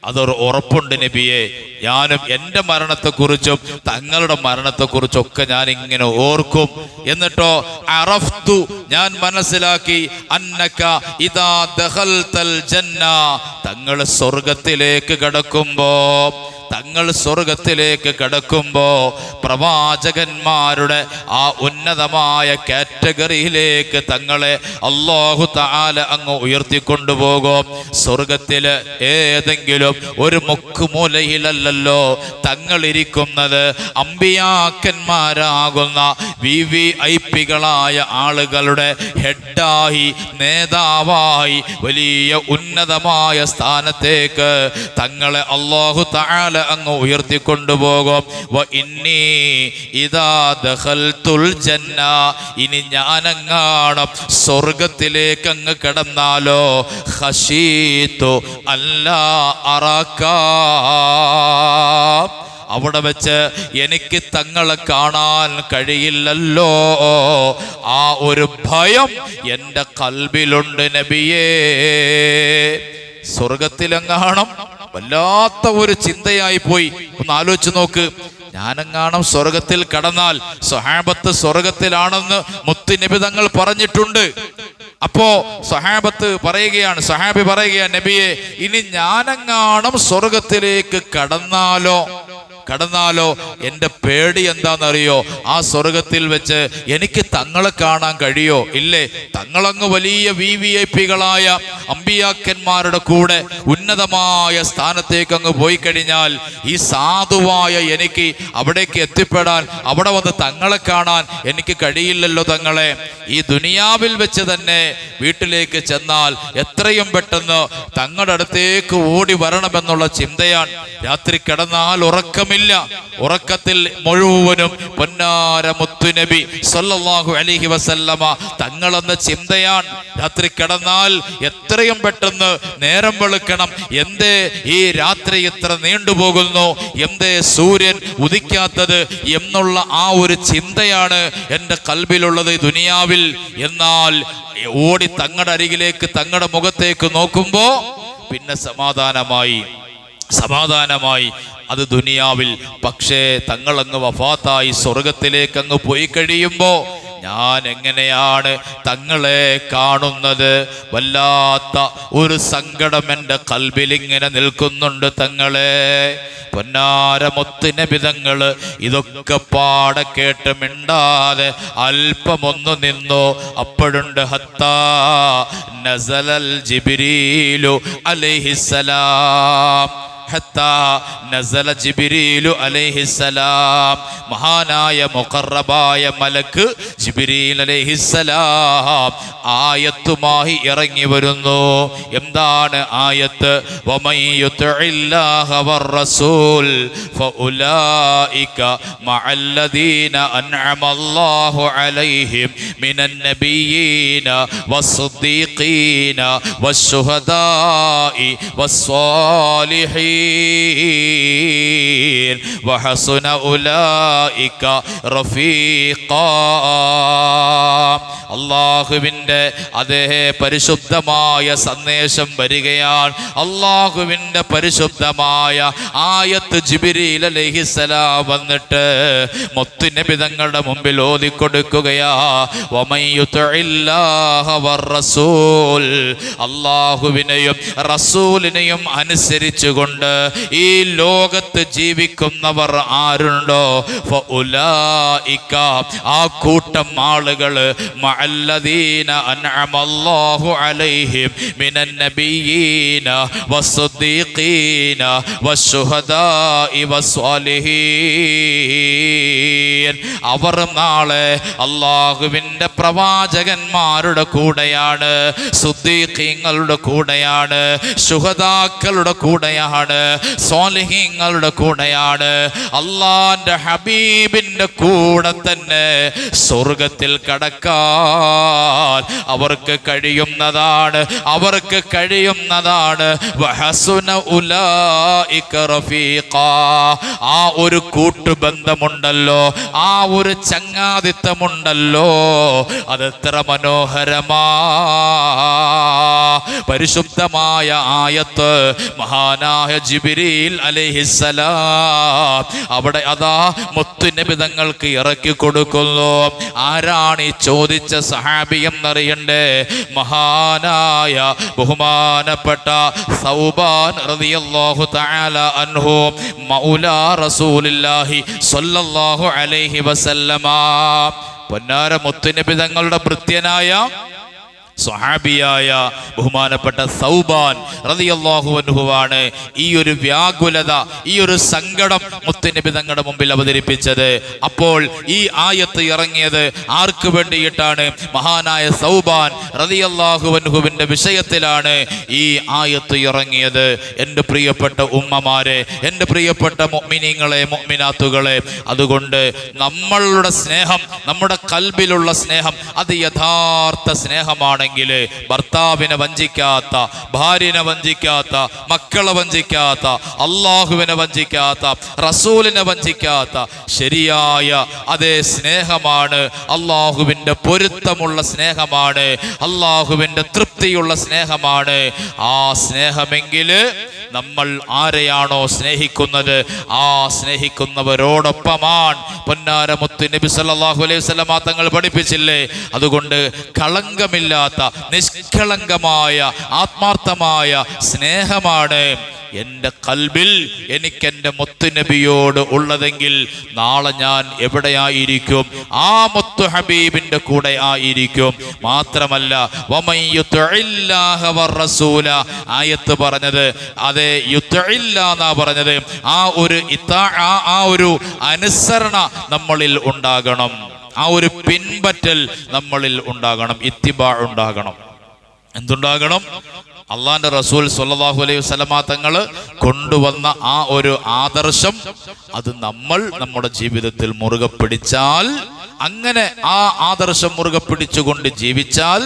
അതൊരു ഉറപ്പുണ്ട് നബിയെ. ഞാനും എൻ്റെ മരണത്തെക്കുറിച്ചും തങ്ങളുടെ മരണത്തെക്കുറിച്ചൊക്കെ ഞാൻ ഇങ്ങനെ ഓർക്കും. എന്നിട്ടോ അറഫ്തു, ഞാൻ മനസ്സിലാക്കി, അന്നക ഇദാ ദഖൽതൽ ജന്ന, തങ്ങൾ സ്വർഗത്തിലേക്ക് കടക്കുമ്പോ പ്രവാചകന്മാരുടെ ആ ഉന്നതമായ കാറ്റഗറിയിലേക്ക് തങ്ങളെ അല്ലാഹു തആല അങ്ങ് ഉയർത്തിക്കൊണ്ടുപോകും. സ്വർഗത്തില് ഏതെങ്കിലും ഒരു മുക്കുമൂലയിലല്ലോ തങ്ങൾ ഇരിക്കുന്നത്. അമ്പിയാക്കന്മാരാകുന്ന VVIPകളായ ആളുകളുടെ ഹെഡായി, നേതാവായി, വലിയ ഉന്നതമായ സ്ഥാനത്തേക്ക് തങ്ങളെ അല്ലാഹു തആല അങ്ങ് ഉയർത്തിക്കൊണ്ടുപോകും. വ ഇന്നി ഇദാ ദഖൽതുൽ ജന്ന, ഇനി ഞാനെങ്ങാണം സ്വർഗത്തിലേക്ക് അങ്ങ് കടന്നാലോ ഖശീതു അല്ലാ അറാക, അവിടെ വെച്ച് എനിക്ക് തങ്ങളെ കാണാൻ കഴിയില്ലല്ലോ, ആ ഒരു ഭയം എൻ്റെ ഖൽബിലുണ്ട് നബിയേ. സ്വർഗത്തിലെങ്ങാണം വല്ലാത്ത ഒരു ചിന്തയായി പോയി. ഒന്ന് ആലോചിച്ച് നോക്ക്, ഞാനെങ്ങാണം സ്വർഗത്തിൽ കടന്നാൽ, സ്വഹാബത്ത് സ്വർഗത്തിലാണെന്ന് മുത്തുനബി തങ്ങൾ പറഞ്ഞിട്ടുണ്ട്. അപ്പോ സഹാബി പറയുകയാണ്, നബിയെ ഇനി ഞാനെങ്ങാണം സ്വർഗത്തിലേക്ക് കടന്നാലോ എൻ്റെ പേടി എന്താണെന്നറിയോ? ആ സ്വർഗത്തിൽ വെച്ച് എനിക്ക് തങ്ങളെ കാണാൻ കഴിയോ? ഇല്ലേ? തങ്ങളങ്ങ് വലിയ VVIPകളായ അമ്പിയാക്കന്മാരുടെ കൂടെ ഉന്നതമായ സ്ഥാനത്തേക്ക് അങ്ങ് പോയി കഴിഞ്ഞാൽ ഈ സാധുവായ എനിക്ക് അവിടേക്ക് എത്തിപ്പെടാൻ, അവിടെ വന്ന് തങ്ങളെ കാണാൻ എനിക്ക് കഴിയില്ലല്ലോ തങ്ങളെ. ഈ ദുനിയാവിൽ വെച്ച് തന്നെ വീട്ടിലേക്ക് ചെന്നാൽ എത്രയും പെട്ടെന്ന് തങ്ങളുടെ അടുത്തേക്ക് ഓടി വരണമെന്നുള്ള ചിന്തയാണ്. രാത്രി കിടന്നാൽ ഉറക്കത്തിൽ മുഴുവനും പൊന്നാര മുത്തുനബി സല്ലല്ലാഹു അലൈഹി വസല്ലമ തങ്ങളെന്ന ചിന്തയാണ്. രാത്രി കിടന്നാൽ എത്രയും പെട്ടെന്ന് നേരം വെളുക്കണം, എന്തേ ഈ രാത്രി ഇത്ര നീണ്ടുപോകുന്നു, എന്തേ സൂര്യൻ ഉദിക്കാത്തത് എന്നുള്ള ആ ഒരു ചിന്തയാണ് എൻ്റെ ഖൽബിലുള്ളത് ഈ ദുനിയാവിൽ. എന്നാൽ ഓടി തങ്ങളുടെ അരികിലേക്ക്, തങ്ങളുടെ മുഖത്തേക്ക് നോക്കുമ്പോ പിന്നെ സമാധാനമായി അത് ദുനിയാവിൽ. പക്ഷേ തങ്ങളങ്ങ് വഫാത്തായി സ്വർഗത്തിലേക്ക് അങ്ങ് പോയി കഴിയുമ്പോ ഞാൻ എങ്ങനെയാണ് തങ്ങളെ കാണുന്നത്? വല്ലാത്ത ഒരു സങ്കടം എൻ്റെ കൽബിലിങ്ങനെ നിൽക്കുന്നുണ്ട് തങ്ങളെ. പൊന്നാര മുത്ത് നബി തങ്ങള് ഇതൊക്കെ പാടെ കേട്ട് മിണ്ടാതെ അല്പമൊന്നു നിന്നു. അപ്പോഴുണ്ട് ഹത്താ നസലൽ ജിബ്രീലു അലൈഹിസ്സലാം. നസല ജിബ്രീലു അലൈഹിസ്സലാം. മഹാനായ മുഖറബായ മലക്ക് ജിബ്രീൽ അലൈഹിസ്സലാം ആയത്തുമായി ഇറങ്ങി വരുന്നു. എന്താണ് ആയത്ത്? വമൻ യുതിഇല്ലാഹ വറസൂൽ ഫഉലൈക മഅല്ലദീന അൻഅമല്ലാഹു അലൈഹിം മിനൻ നബിയ്യീന വസ്സദ്ദീഖീന വശുഹദാഇ വസ്സാലിഹീൻ വഹസുന ഉലൈക റഫീഖാ. അല്ലാഹുവിൻ്റെ അതേ പരിശുദ്ധമായ സന്ദേശം വരികയാണ്. അല്ലാഹുവിൻ്റെ പരിശുദ്ധമായ ആയത്ത് ജിബ്രീൽ അലൈഹിസ്സലാം വന്നിട്ട് മുത്ത് നബി തങ്ങളുടെ മുമ്പിൽ ഓതിക്കൊടുക്കുകയാ. വമൻ യുതിഇല്ലാഹ വറസൂൽ, അല്ലാഹുവിനെയും റസൂലിനെയും അനുസരിച്ചുകൊണ്ട് ഈ ലോകത്ത് ജീവിക്കുന്നവർ ആരുണ്ടോ ഫഉലൈക, ആ കൂട്ടം ആളുകൾ മഅല്ലദീന അൻഅമല്ലാഹു അലൈഹിം മിനൻ നബിയ്യീന വസ്സദ്ദീഖീന വശുഹദാഇ വസ്സാലിഹീൻ. അവർ നാളെ അല്ലാഹുവിൻ്റെ പ്രവാചകന്മാരുടെ കൂടെയാണ്, സുദ്ദീഖീങ്ങളുടെ കൂടെയാണ്, ശുഹദാക്കളുടെ കൂടെയാണ്, സ്വാലിഹീങ്ങളുടെ കൂടെയാണ്. അല്ലാഹുവിൻ്റെ ഹബീബിൻ്റെ കൂടെ തന്നെ സ്വർഗത്തിൽ കടക്കാൻ അവർക്ക് കഴിയുന്നതാണ്, അവർക്ക് കഴിയുന്നതാണ്. വഹസുന ഉലൈക റഫീഖാ. ആ ഒരു കൂട്ടുബന്ധമുണ്ടല്ലോ, ആ ഒരു ചങ്ങാതിത്തമുണ്ടല്ലോ, അതെത്ര മനോഹരമാ. പരിശുദ്ധമായ ആയത്ത് മഹാനായ ജിബ്രീൽ അലൈഹിസ്സലാം അവിടെ അതാ മുത്ത് നബി തങ്ങൾക്ക് ഇറക്കി കൊടുക്കുന്നു. ആരാണ് ഈ ചോദിച്ച സഹാബി എന്നറിയണ്ടേ? മഹാനായ ബഹുമാനപ്പെട്ട സൗബാൻ റളിയല്ലാഹു തആല അൻഹു മൗലാ റസൂലുള്ളാഹി സ്വല്ലല്ലാഹു അലൈഹി വസല്ലമ. പൊന്നാര മുത്ത് നബി തങ്ങളുടെ ഭൃത്യനായ സ്വഹാബിയായ ബഹുമാനപ്പെട്ട സൗബാൻ റളിയല്ലാഹു അൻഹുവാണ് ഈ ഒരു വ്യാകുലത, ഈ ഒരു സങ്കടം മുത്തുനബി തങ്ങളുടെ മുമ്പിൽ അവതരിപ്പിച്ചത്. അപ്പോൾ ഈ ആയത്ത് ഇറങ്ങിയത് ആർക്ക് വേണ്ടിയിട്ടാണ്? മഹാനായ സൗബാൻ റളിയല്ലാഹു അൻഹുവിന്റെ വിഷയത്തിലാണ് ഈ ആയത്ത് ഇറങ്ങിയത്. എൻ്റെ പ്രിയപ്പെട്ട ഉമ്മമാരെ, എൻ്റെ പ്രിയപ്പെട്ട മുഅ്മിനീങ്ങളെ, മുഅ്മിനാത്തുകളെ, അതുകൊണ്ട് നമ്മളുടെ സ്നേഹം, നമ്മുടെ കൽബിലുള്ള സ്നേഹം അത് യഥാർത്ഥ സ്നേഹമാണ്. ഭർത്താവിനെ വഞ്ചിക്കാത്ത, ഭാര്യനെ വഞ്ചിക്കാത്ത, മക്കളെ വഞ്ചിക്കാത്ത, അള്ളാഹുവിനെ വഞ്ചിക്കാത്ത, റസൂലിനെ വഞ്ചിക്കാത്ത ശരിയായ അതേ സ്നേഹമാണ്, അള്ളാഹുവിൻ്റെ പൊരുത്തമുള്ള സ്നേഹമാണ്, അള്ളാഹുവിൻ്റെ തൃപ്തിയുള്ള സ്നേഹമാണ്. ആ സ്നേഹമെങ്കിൽ നമ്മൾ ആരെയാണോ സ്നേഹിക്കുന്നത് ആ സ്നേഹിക്കുന്നവരോടൊപ്പമാണ്. പൊന്നാര മുത്ത് നബി സല്ലല്ലാഹു അലൈഹി വസല്ലം തങ്ങൾ പഠിപ്പിച്ചില്ലേ? അതുകൊണ്ട് കളങ്കമില്ലാത്ത നിഷ്കളങ്കമായ ആത്മാർത്ഥമായ സ്നേഹമാണ് എൻ്റെ കൽബിൽ എനിക്കെൻ്റെ മുത്ത് നബിയോട് ഉള്ളതെങ്കിൽ നാളെ ഞാൻ എവിടെയായിരിക്കും? ആ മുത്ത് ഹബീബിൻ്റെ കൂടെ ആയിരിക്കും. മാത്രമല്ല വമൻ യുതിഇല്ലാഹ വറസൂല, ആയത്ത് പറഞ്ഞത് അതെ യുതിഇല്ല എന്നാ പറഞ്ഞത്. ആ ഒരു അനുസരണ നമ്മളിൽ ഉണ്ടാകണം, ആ ഒരു പിൻപറ്റൽ നമ്മളിൽ ഉണ്ടാകണം, ഇത്തിബാ ഉണ്ടാകണം. എന്തുണ്ടാകണം? അള്ളാന്റെ റസൂൽ സ്വല്ലല്ലാഹു അലൈഹി വസല്ലമ തങ്ങൾ കൊണ്ടുവന്ന ആ ഒരു ആദർശം അത് നമ്മൾ നമ്മുടെ ജീവിതത്തിൽ മുറുകെ പിടിച്ചാൽ, അങ്ങനെ ആ ആദർശം മുറുകെ പിടിച്ചുകൊണ്ട് ജീവിച്ചാൽ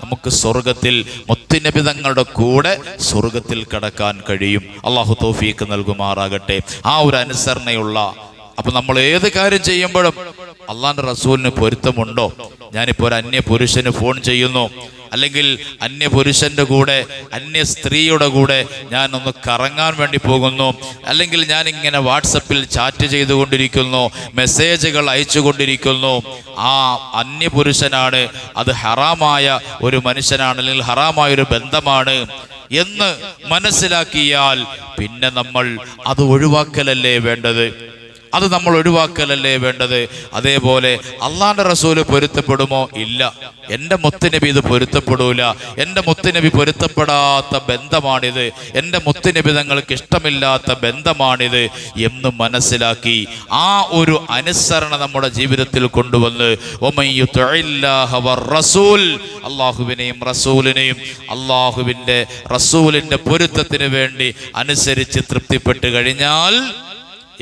നമുക്ക് സ്വർഗത്തിൽ മുത്തുനബി തങ്ങളുടെ കൂടെ സ്വർഗത്തിൽ കടക്കാൻ കഴിയും. അള്ളാഹു തൗഫീഖ് നൽകുമാറാകട്ടെ. ആ ഒരു അനുസരണയുള്ള അപ്പൊ നമ്മൾ ഏത് കാര്യം ചെയ്യുമ്പോഴും അള്ളാന്റെ റസൂലിന് പൊരുത്തമുണ്ടോ? ഞാനിപ്പോൾ ഒരു അന്യ പുരുഷന് ഫോൺ ചെയ്യുന്നു, അല്ലെങ്കിൽ അന്യ പുരുഷന്റെ കൂടെ അന്യ സ്ത്രീയുടെ കൂടെ ഞാൻ ഒന്ന് കറങ്ങാൻ വേണ്ടി പോകുന്നു, അല്ലെങ്കിൽ ഞാൻ ഇങ്ങനെ വാട്സപ്പിൽ ചാറ്റ് ചെയ്തുകൊണ്ടിരിക്കുന്നു, മെസ്സേജുകൾ അയച്ചുകൊണ്ടിരിക്കുന്നു, ആ അന്യ പുരുഷനാണ്, അത് ഹറാമായ ഒരു മനുഷ്യനാണ്, അല്ലെങ്കിൽ ഹറാമായ ഒരു ബന്ധമാണ് എന്ന് മനസ്സിലാക്കിയാൽ പിന്നെ നമ്മൾ അത് ഒഴിവാക്കലല്ലേ വേണ്ടത്? അത് നമ്മൾ ഒഴിവാക്കലല്ലേ വേണ്ടത്? അതേപോലെ അള്ളാന്റെ റസൂല് പൊരുത്തപ്പെടുമോ? ഇല്ല. എൻ്റെ മുത്തുനബി ഇത് പൊരുത്തപ്പെടൂല. എൻ്റെ മുത്തുനബി പൊരുത്തപ്പെടാത്ത ബന്ധമാണിത്, എൻ്റെ മുത്തുനബി തങ്ങൾക്ക് ഇഷ്ടമില്ലാത്ത ബന്ധമാണിത് എന്ന് മനസ്സിലാക്കി ആ ഒരു അനുസരണ നമ്മുടെ ജീവിതത്തിൽ കൊണ്ടുവന്ന് അള്ളാഹുവിനെയും റസൂലിനെയും അള്ളാഹുവിൻ്റെ റസൂലിൻ്റെ പൊരുത്തത്തിന് വേണ്ടി അനുസരിച്ച് തൃപ്തിപ്പെട്ട് കഴിഞ്ഞാൽ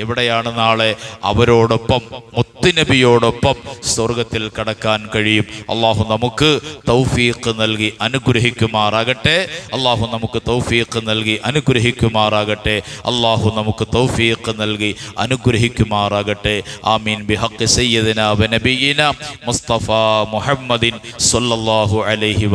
എവിടെയാണ് നാളെ അവരോടൊപ്പം മുത്തുനബിയോടൊപ്പം സ്വർഗത്തിൽ കടക്കാൻ കഴിയും. അള്ളാഹു നമുക്ക് തൗഫീഖ് നൽകി അനുഗ്രഹിക്കുമാറാകട്ടെ. അള്ളാഹു നമുക്ക് തൗഫീഖ് നൽകി അനുഗ്രഹിക്കുമാറാകട്ടെ. അള്ളാഹു നമുക്ക് തൗഫീഖ് നൽകി അനുഗ്രഹിക്കുമാറാകട്ടെ. ആമീൻ. ബിഹഖ് സയ്യിദിനാ വ നബിയിനാ മുസ്തഫ മുഹമ്മദിൻ സ്വല്ലല്ലാഹു അലൈഹി